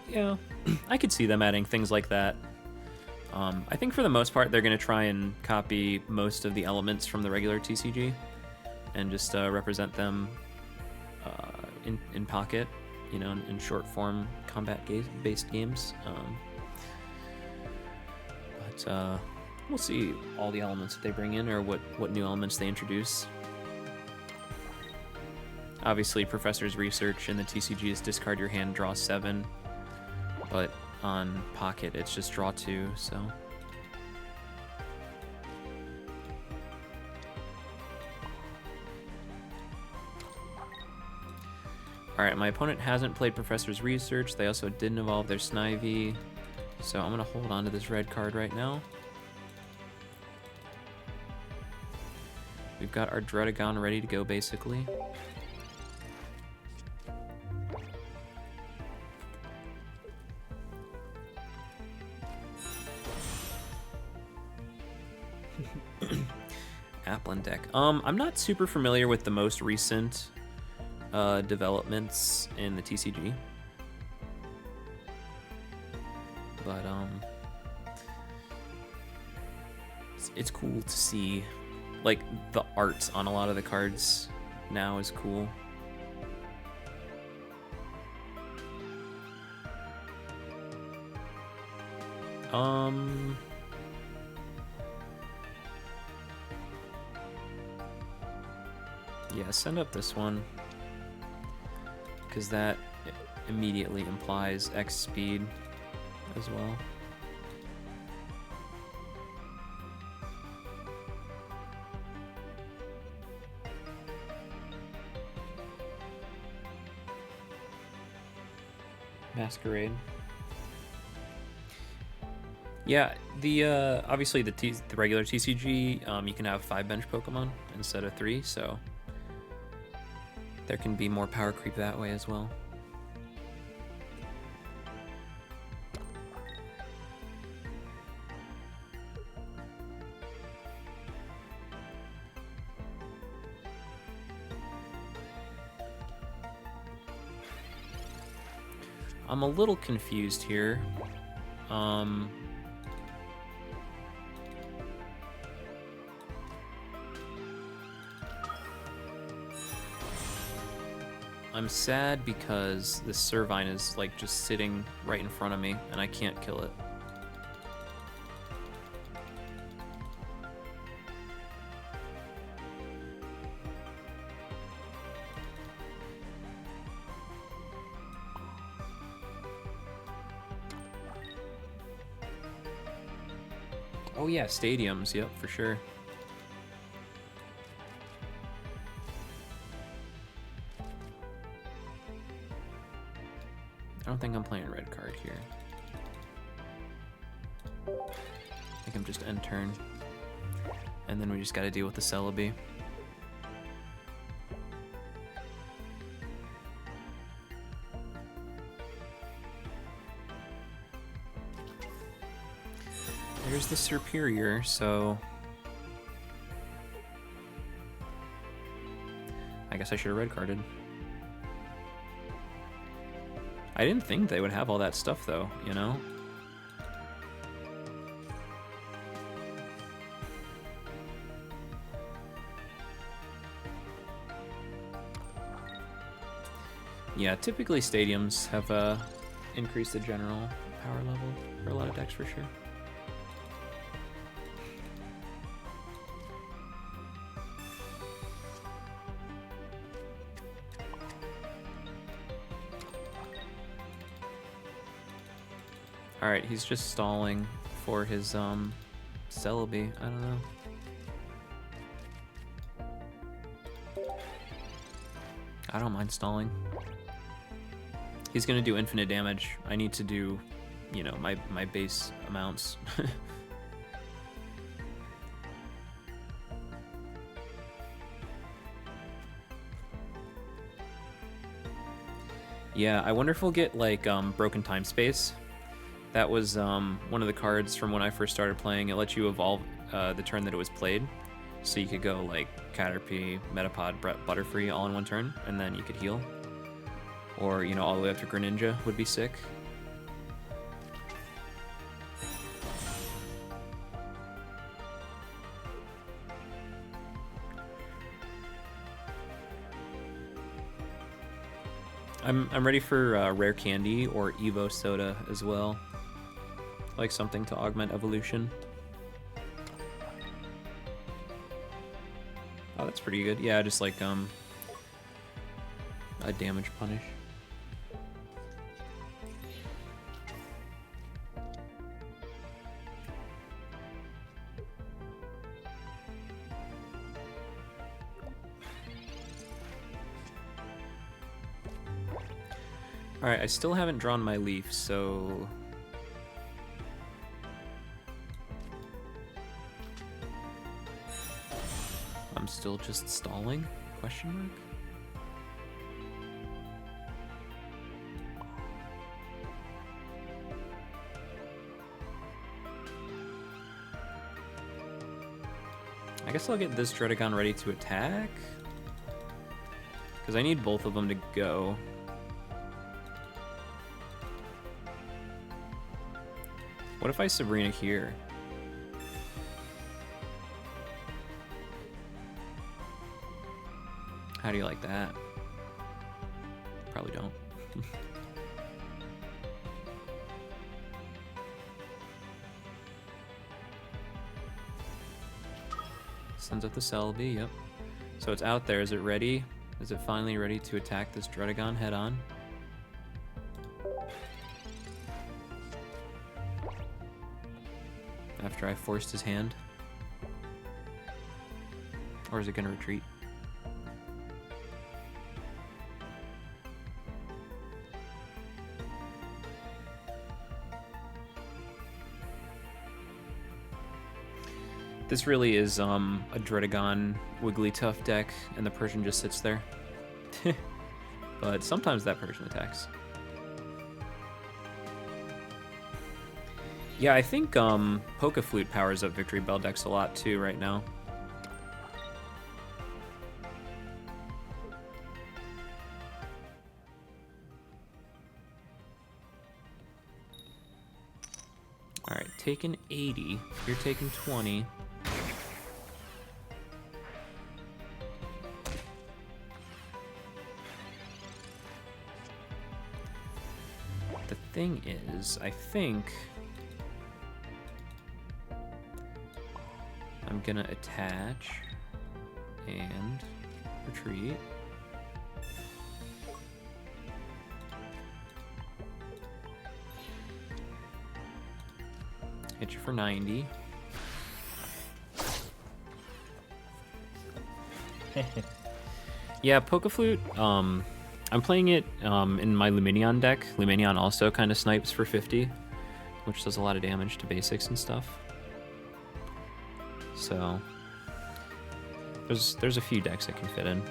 Yeah, I could see them adding things like that. I think for the most part, they're going to try and copy most of the elements from the regular TCG and just represent them in Pocket, you know, in short form combat-based games. But we'll see all the elements that they bring in, or what new elements they introduce. Obviously, Professor's Research in the TCG is discard your hand, draw 7. But on Pocket, it's just draw 2, so. Alright, my opponent hasn't played Professor's Research. They also didn't evolve their Snivy. So I'm going to hold on to this red card right now. We've got our Dredagon ready to go, basically. Applin deck. I'm not super familiar with the most recent developments in the TCG, but it's cool to see. Like, the art on a lot of the cards now is cool. Yeah, send up this one, because that immediately implies X speed as well. Masquerade. Yeah, the obviously the regular TCG, you can have 5 bench Pokemon instead of 3, so there can be more power creep that way as well. I'm a little confused here. I'm sad because this Servine is like just sitting right in front of me and I can't kill it. Oh yeah, stadiums, yep, for sure. I don't think I'm playing red card here. I think I'm just end turn. And then we just gotta deal with the Celebi. There's the Superior, so I guess I should have red carded. I didn't think they would have all that stuff though, you know? Yeah, typically stadiums have increased the general power level for a lot of decks for sure. Alright, he's just stalling for his Celebi. I don't know. I don't mind stalling. He's gonna do infinite damage. I need to do, you know, my base amounts. Yeah, I wonder if we'll get like broken time space. That was one of the cards from when I first started playing. It lets you evolve the turn that it was played. So you could go like Caterpie, Metapod, Butterfree all in one turn, and then you could heal. Or, you know, all the way up to Greninja would be sick. I'm ready for Rare Candy or Evo Soda as well. Like something to augment evolution. Oh, that's pretty good. Yeah, just like a damage punish. Alright, I still haven't drawn my leaf, so... I'm still just stalling? Question mark? I guess I'll get this Dredagon ready to attack. Because I need both of them to go. What if I Sabrina here? How do you like that? Probably don't. Sends up the Celebi, yep. So it's out there. Is it ready? Is it finally ready to attack this Dredagon head on? After I forced his hand? Or is it gonna retreat? This really is a Dredagon Wigglytuff deck, and the Persian just sits there. But sometimes that Persian attacks. Yeah, I think Poke-Flute powers up Victory Bell decks a lot too right now. Alright, taking 80. You're taking 20. The thing is, I think I'm gonna attach and retreat. Hit you for 90. Yeah, Poke-Flute, I'm playing it in my Lumineon deck. Lumineon also kind of snipes for 50, which does a lot of damage to basics and stuff. So there's a few decks I can fit in.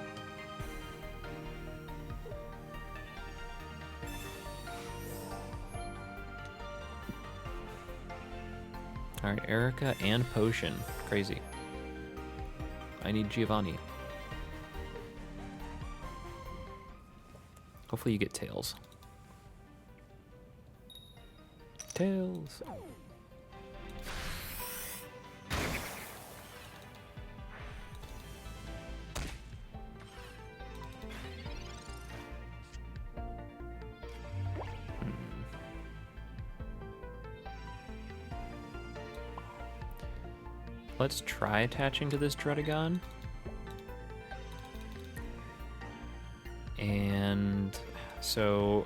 All right, Erica and Potion. Crazy. I need Giovanni. Hopefully you get Tails. Tails. Let's try attaching to this Dredagon. And so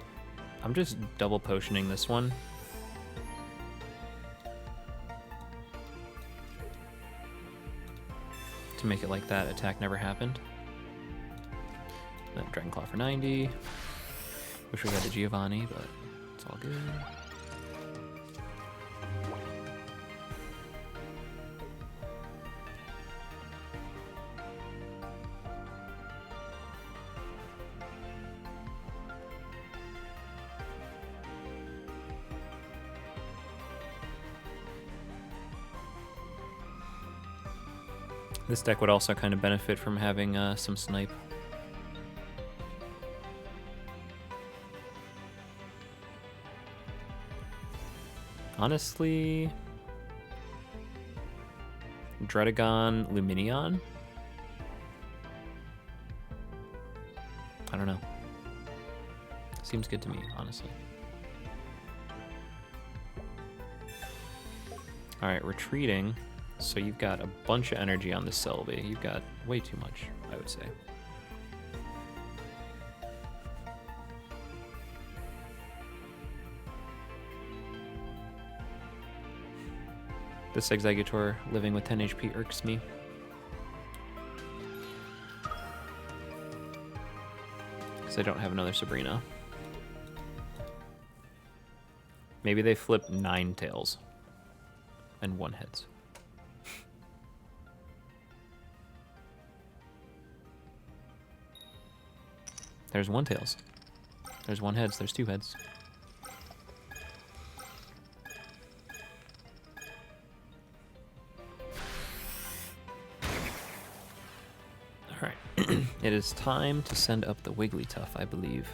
I'm just double potioning this one. To make it like that attack never happened. That Dragon Claw for 90. Wish we had the Giovanni, but it's all good. This deck would also kind of benefit from having some snipe. Honestly, Dredagon, Luminion? I don't know. Seems good to me, honestly. Alright, retreating. So you've got a bunch of energy on this Selby. You've got way too much, I would say. This Executor living with 10 HP irks me. Because I don't have another Sabrina. Maybe they flip 9 tails and 1 heads. There's 1 tails. There's 1 heads. There's 2 heads. Alright. It is time to send up the Wigglytuff, I believe.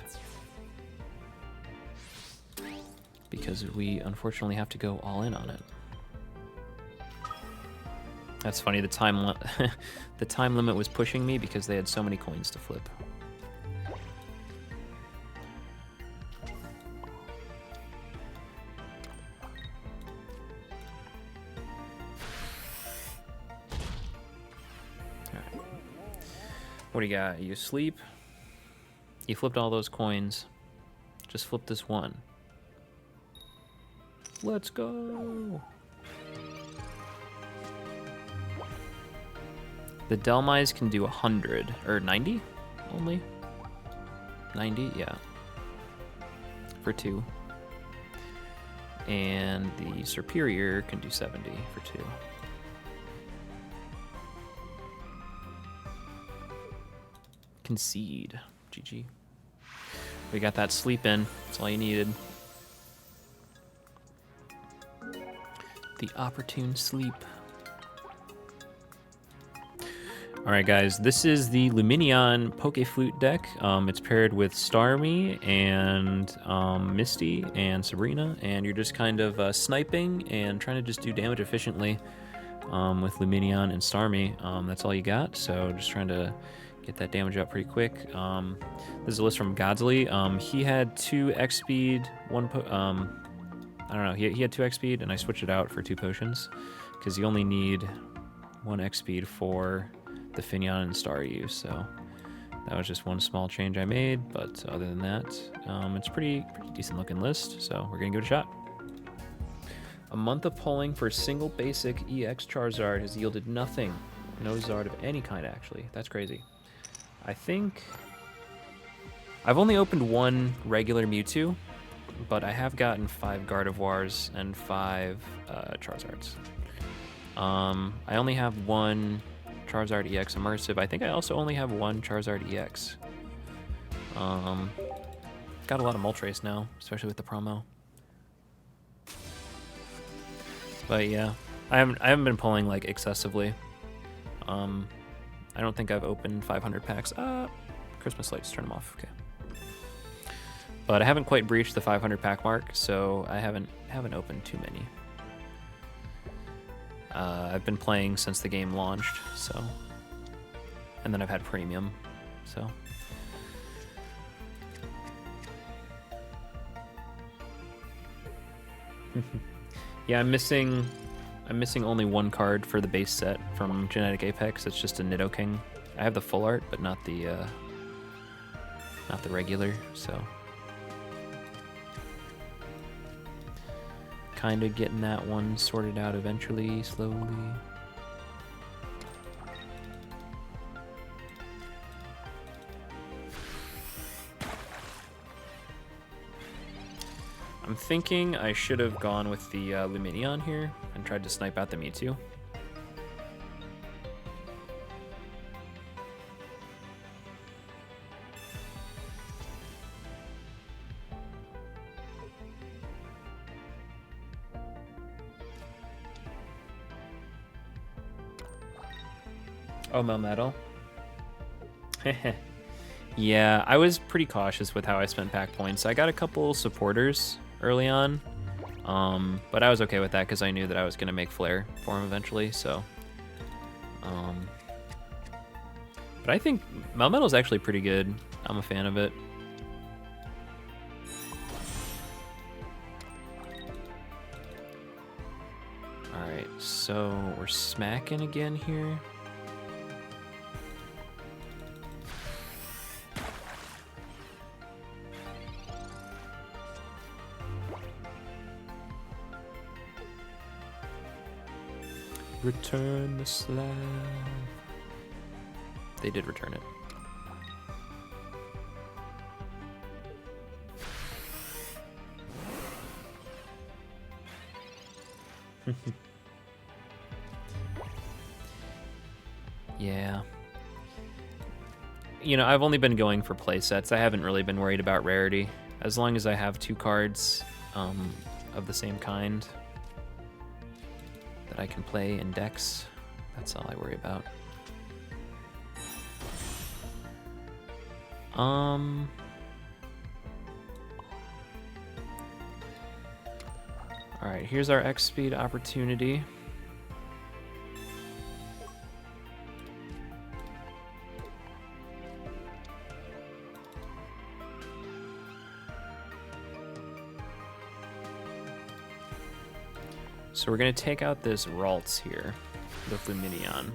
Because we unfortunately have to go all in on it. That's funny, the time limit was pushing me because they had so many coins to flip. What do you got? You sleep. You flipped all those coins. Just flip this one. Let's go. The Delmise can do 100 or 90 only. 90, yeah. For 2. And the Superior can do 70 for 2. Concede. GG. We got that sleep in. That's all you needed. The opportune sleep. Alright guys, this is the Luminion Pokeflute deck. It's paired with Starmie and Misty and Sabrina, and you're just kind of sniping and trying to just do damage efficiently with Luminion and Starmie. That's all you got, so just trying to get that damage up pretty quick. This is a list from Godsley. He had 2 X speed, 1 I don't know, he had 2 X speed, and I switched it out for 2 potions, because you only need 1 X speed for the Finneon and Staryu, so that was just one small change I made, but other than that, it's a pretty decent looking list, so we're gonna give it a shot. A month of polling for a single basic EX Charizard has yielded nothing. No Zard of any kind, actually. That's crazy. I think I've only opened 1 regular Mewtwo, but I have gotten 5 Gardevoirs and 5 Charizards. I only have 1 Charizard EX Immersive. I think I also only have 1 Charizard EX. Got a lot of Moltres now, especially with the promo. But yeah, I haven't been pulling like excessively. I don't think I've opened 500 packs. Christmas lights, turn them off. Okay. But I haven't quite breached the 500 pack mark, so I haven't opened too many. I've been playing since the game launched, so, and then I've had premium, so. Yeah, I'm missing I'm missing only one card for the base set from Genetic Apex. It's just a Nidoking. I have the full art, but not the regular, so kind of getting that one sorted out eventually, slowly. I'm thinking I should have gone with the Lumineon here and tried to snipe out the Mewtwo. Oh, Melmetal. Yeah, I was pretty cautious with how I spent pack points. I got a couple supporters early on, but I was okay with that because I knew that I was going to make Flare for him eventually, so. But I think Melmetal's actually pretty good. I'm a fan of it. Alright, so we're smacking again here. Return the slab. They did return it. Yeah. You know, I've only been going for play sets. I haven't really been worried about rarity. As long as I have 2 cards of the same kind that I can play in decks, that's all I worry about. Alright, here's our X speed opportunity. So we're going to take out this Ralts here with Lumineon.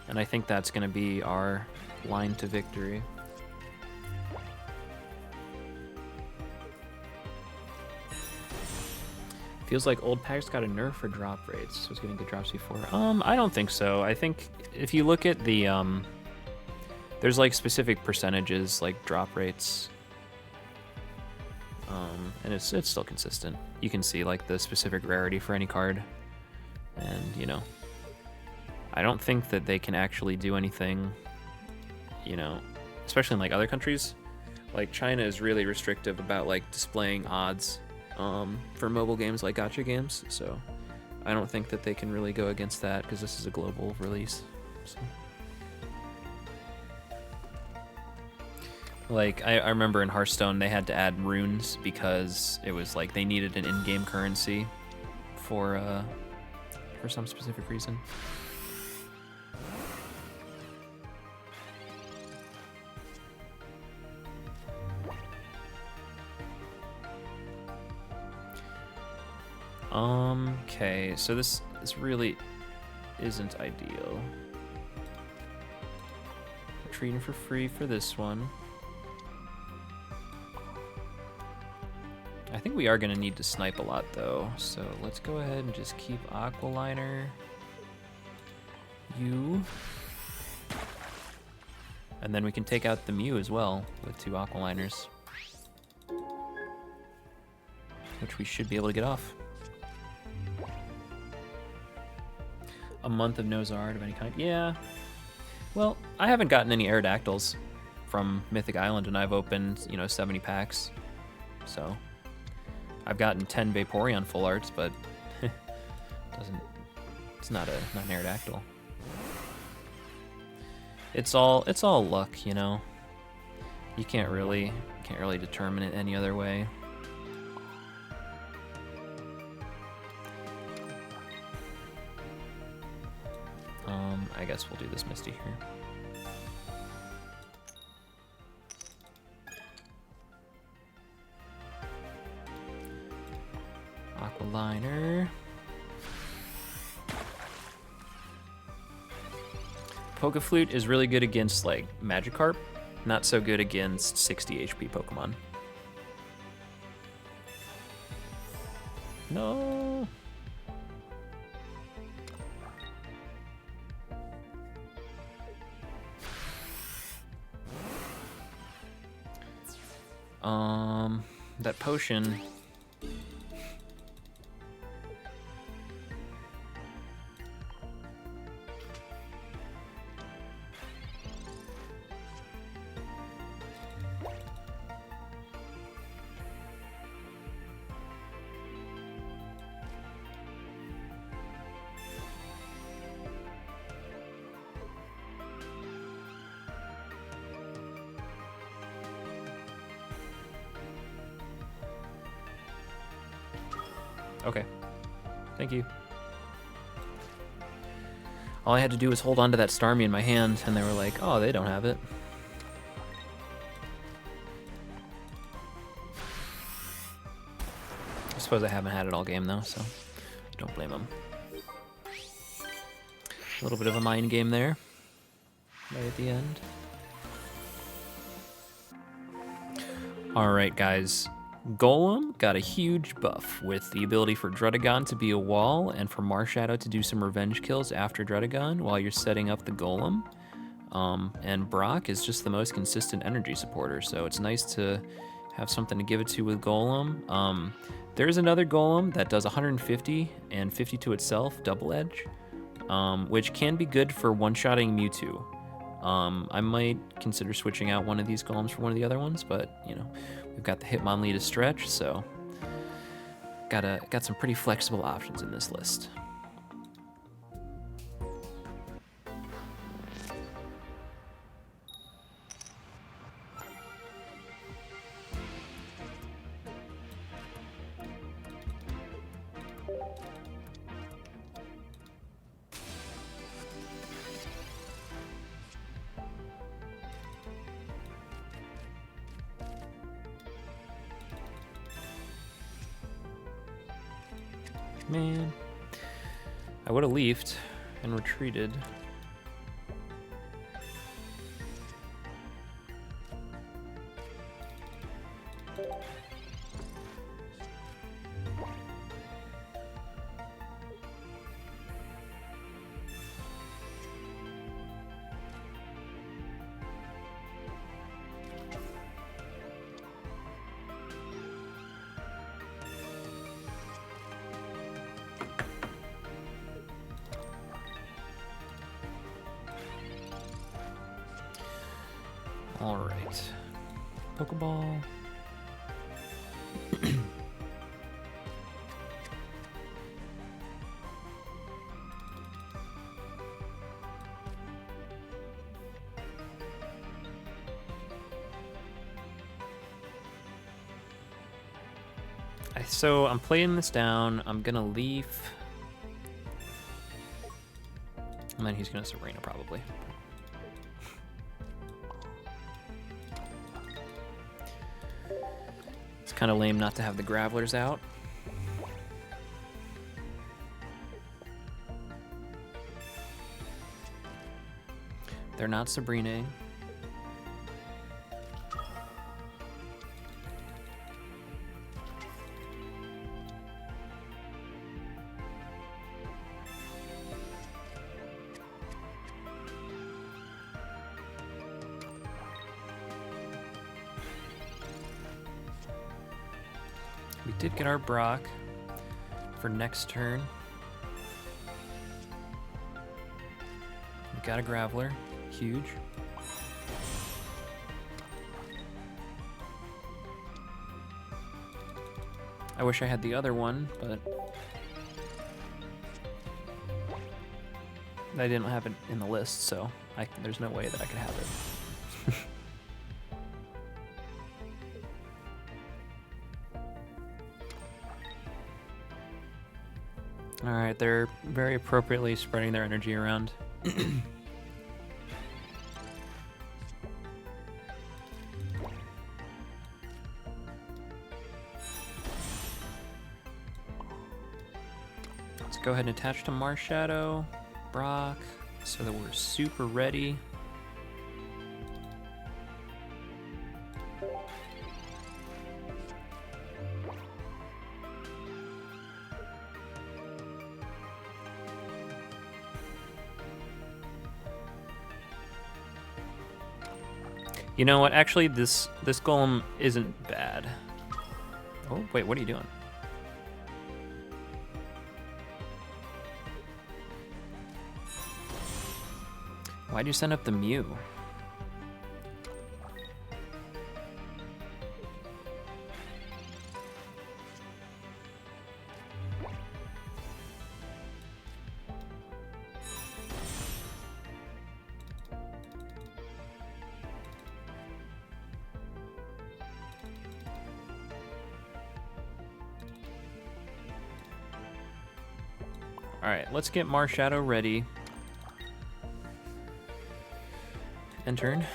And I think that's going to be our line to victory. Feels like old packs got a nerf for drop rates. So it's getting good drops before. I don't think so. I think if you look at the there's like specific percentages like drop rates. And it's still consistent. You can see like the specific rarity for any card. And, you know, I don't think that they can actually do anything, you know, especially in like other countries. Like China is really restrictive about like displaying odds for mobile games like gacha games. So I don't think that they can really go against that because this is a global release. So. Like, I remember in Hearthstone, they had to add runes because it was like they needed an in-game currency for some specific reason. Okay, so this really isn't ideal. Treating for free for this one. I think we are going to need to snipe a lot, though, so let's go ahead and just keep Aqualiner. You. And then we can take out the Mew as well with 2 Aqualiners, which we should be able to get off. A month of no Zard of any kind. Yeah. Well, I haven't gotten any Aerodactyls from Mythic Island, and I've opened, you know, 70 packs, so... I've gotten 10 Vaporeon full arts, but it's not an Aerodactyl. It's all luck, you know. You can't really determine it any other way. I guess we'll do this Misty here. Aqualiner. Pokeflute is really good against like Magikarp, not so good against 60 HP Pokemon. No. That potion. Okay. Thank you. All I had to do was hold on to that Starmie in my hand, and they were like, oh, they don't have it. I suppose I haven't had it all game, though, so don't blame them. A little bit of a mind game there, right at the end. All right, guys. Golem got a huge buff with the ability for Drudagon to be a wall and for Marshadow to do some revenge kills after Drudagon while you're setting up the Golem. And Brock is just the most consistent energy supporter, so it's nice to have something to give it to with Golem. There's another Golem that does 150 and 50 to itself, double edge, which can be good for one-shotting Mewtwo. I might consider switching out one of these Golems for one of the other ones, but, you know, we've got the Hitmonlee to stretch, so got some pretty flexible options in this list. Man, I would have leafed and retreated. All right, Pokeball. So I'm playing this down. I'm gonna leaf, and then he's gonna Serena probably. Kind of lame not to have the Gravelers out. They're not Sabrina. We did get our Brock for next turn. We got a Graveler, huge. I wish I had the other one, but I didn't have it in the list, so there's no way that I could have it. All right, they're very appropriately spreading their energy around. Let's go ahead and attach to Marshadow, Brock, so that we're super ready. You know what? Actually, this golem isn't bad. Oh, wait, what are you doing? Why'd you send up the Mew? All right, let's get Marshadow ready. End turn.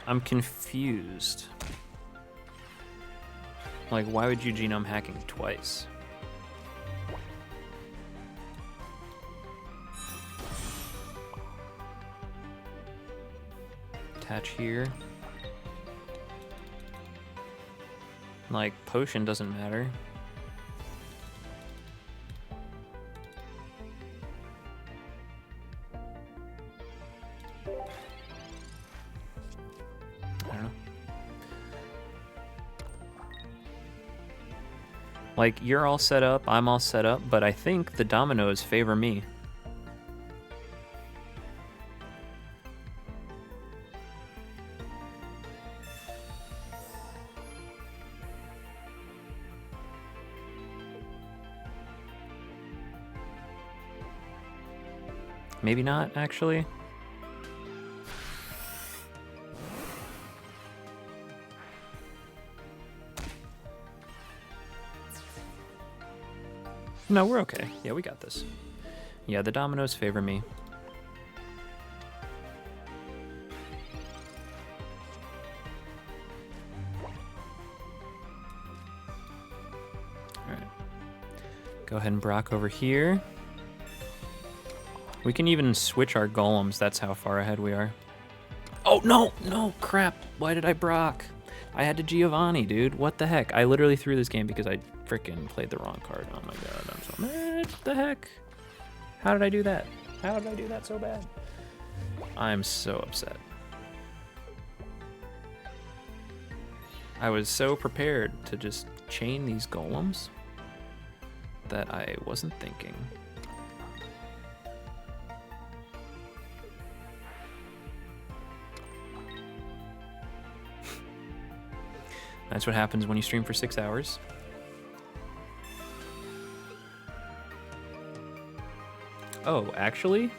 I'm confused. Like, why would you genome hacking twice? Attach here. Like, potion doesn't matter. Like, you're all set up, I'm all set up, but I think the dominoes favor me. Maybe not, actually. No, we're okay. Yeah, we got this. Yeah, the dominoes favor me. Alright. Go ahead and Brock over here. We can even switch our golems. That's how far ahead we are. Oh, no! No! Crap! Why did I Brock? I had to Giovanni, dude. What the heck? I literally threw this game because I freaking played the wrong card. Oh my god, I'm so mad. What the heck? How did I do that? How did I do that so bad? I'm so upset. I was so prepared to just chain these golems that I wasn't thinking. That's what happens when you stream for 6 hours. Oh, actually?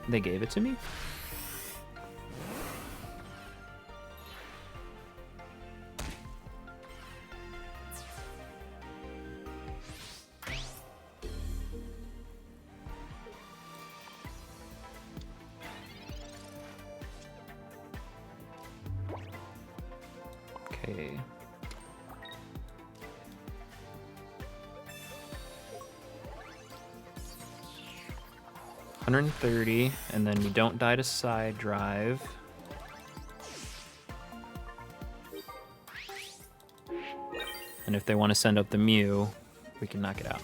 They gave it to me? Okay. $130, and then you don't die to side drive. And if they want to send up the Mew, we can knock it out.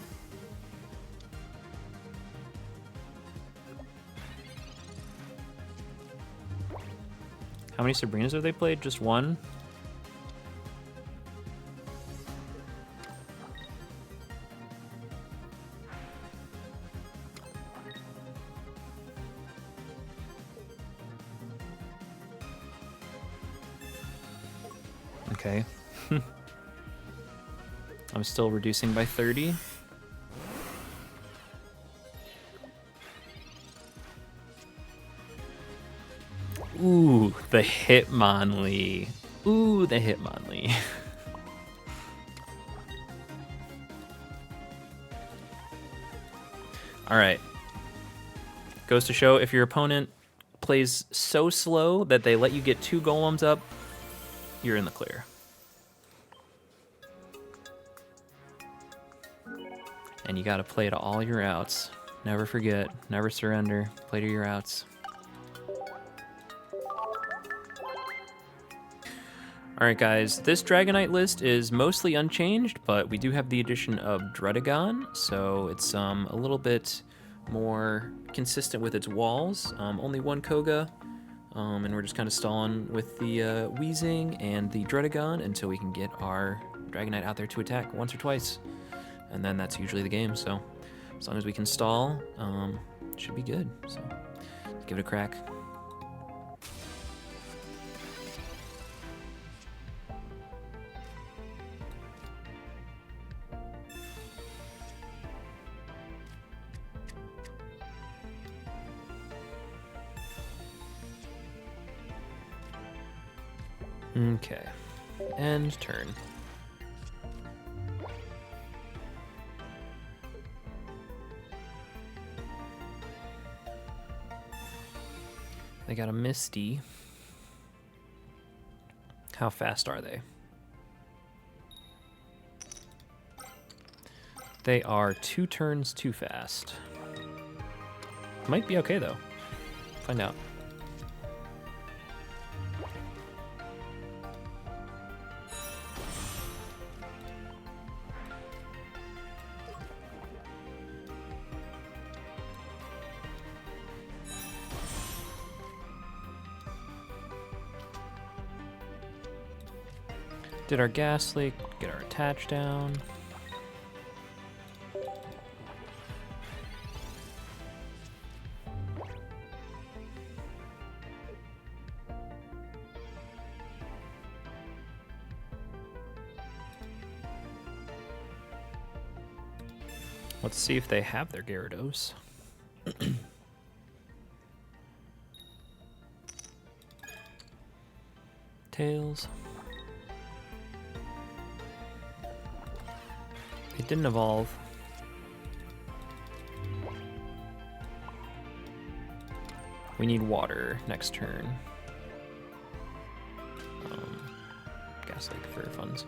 How many Sabrinas have they played? Just one? Okay. I'm still reducing by 30. Ooh, the Hitmonlee. Ooh, the Hitmonlee. All right. Goes to show if your opponent plays so slow that they let you get 2 golems up, you're in the clear. And you got to play to all your outs. Never forget, never surrender. Play to your outs. All right, guys, this Dragonite list is mostly unchanged, but we do have the addition of Dredagon, so it's a little bit more consistent with its walls. Only 1 Koga, and we're just kind of stalling with the Weezing and the Dredagon until we can get our Dragonite out there to attack once or twice, and then that's usually the game. So as long as we can stall, it should be good. So let's give it a crack. Okay, end turn. They got a Misty. How fast are they? They are 2 turns too fast. Might be okay though. Find out. Did our gas leak, get our attach down. Let's see if they have their Gyarados. Tails. It didn't evolve. We need water next turn. Gas Lake for funds.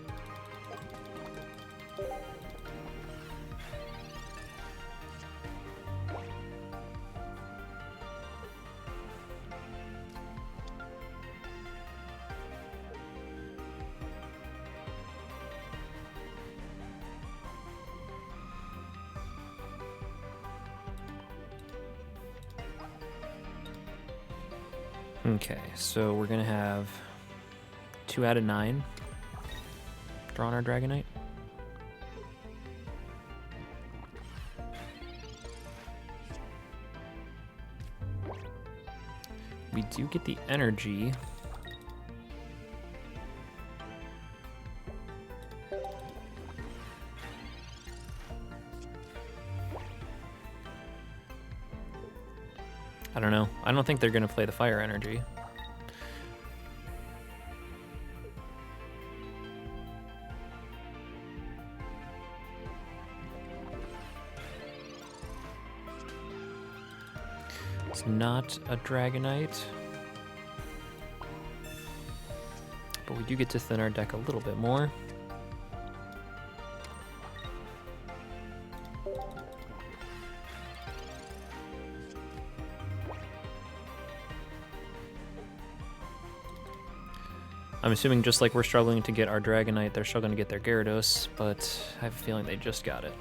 Okay, so we're gonna have 2 out of 9 drawn our Dragonite. We do get the energy. I don't know. I don't think they're going to play the fire energy. It's not a Dragonite. But we do get to thin our deck a little bit more. I'm assuming just like we're struggling to get our Dragonite, they're struggling to get their Gyarados, but I have a feeling they just got it.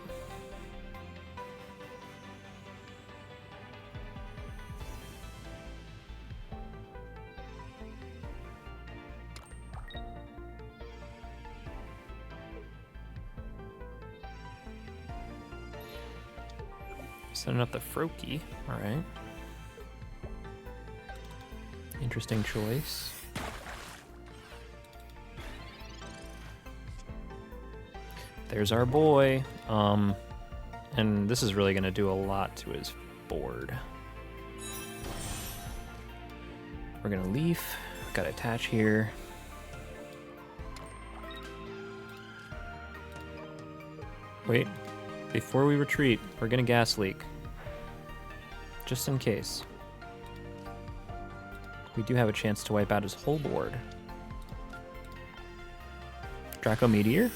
Setting up the Froakie, alright. Interesting choice. There's our boy. And this is really going to do a lot to his board. We're gonna leaf. Gotta attach here. Wait, before we retreat, we're gonna gas leak. Just in case. We do have a chance to wipe out his whole board. Draco Meteor?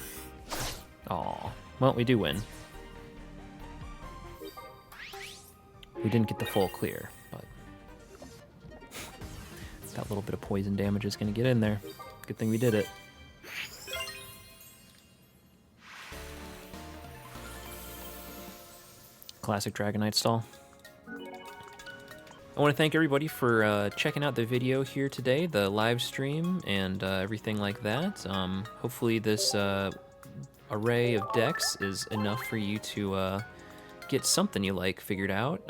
Aw. Well, we do win. We didn't get the full clear, but that little bit of poison damage is going to get in there. Good thing we did it. Classic Dragonite stall. I want to thank everybody for checking out the video here today, the live stream, and everything like that. Hopefully this array of decks is enough for you to get something you like figured out.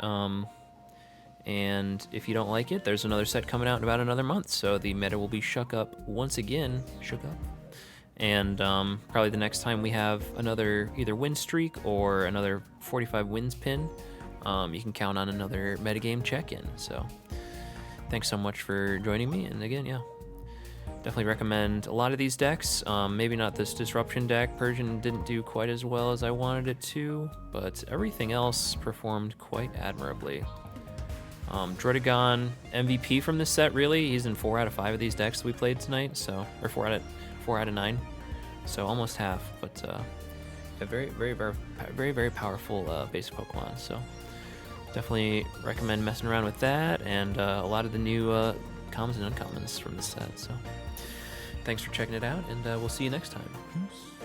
And if you don't like it, there's another set coming out in about another month, so the meta will be shook up once again. Shook up. And probably the next time we have another either win streak or another 45 wins pin, you can count on another metagame check-in. So thanks so much for joining me. And again, yeah, definitely recommend a lot of these decks. Maybe not this Disruption deck. Persian didn't do quite as well as I wanted it to, but everything else performed quite admirably. Droidegon, MVP from this set, really. He's in 4 out of 5 of these decks we played tonight, so, or 4 out of 9, so almost half. But a very powerful basic Pokemon. So definitely recommend messing around with that, and a lot of the new commons and uncommons from this set. So thanks for checking it out, and we'll see you next time. Peace.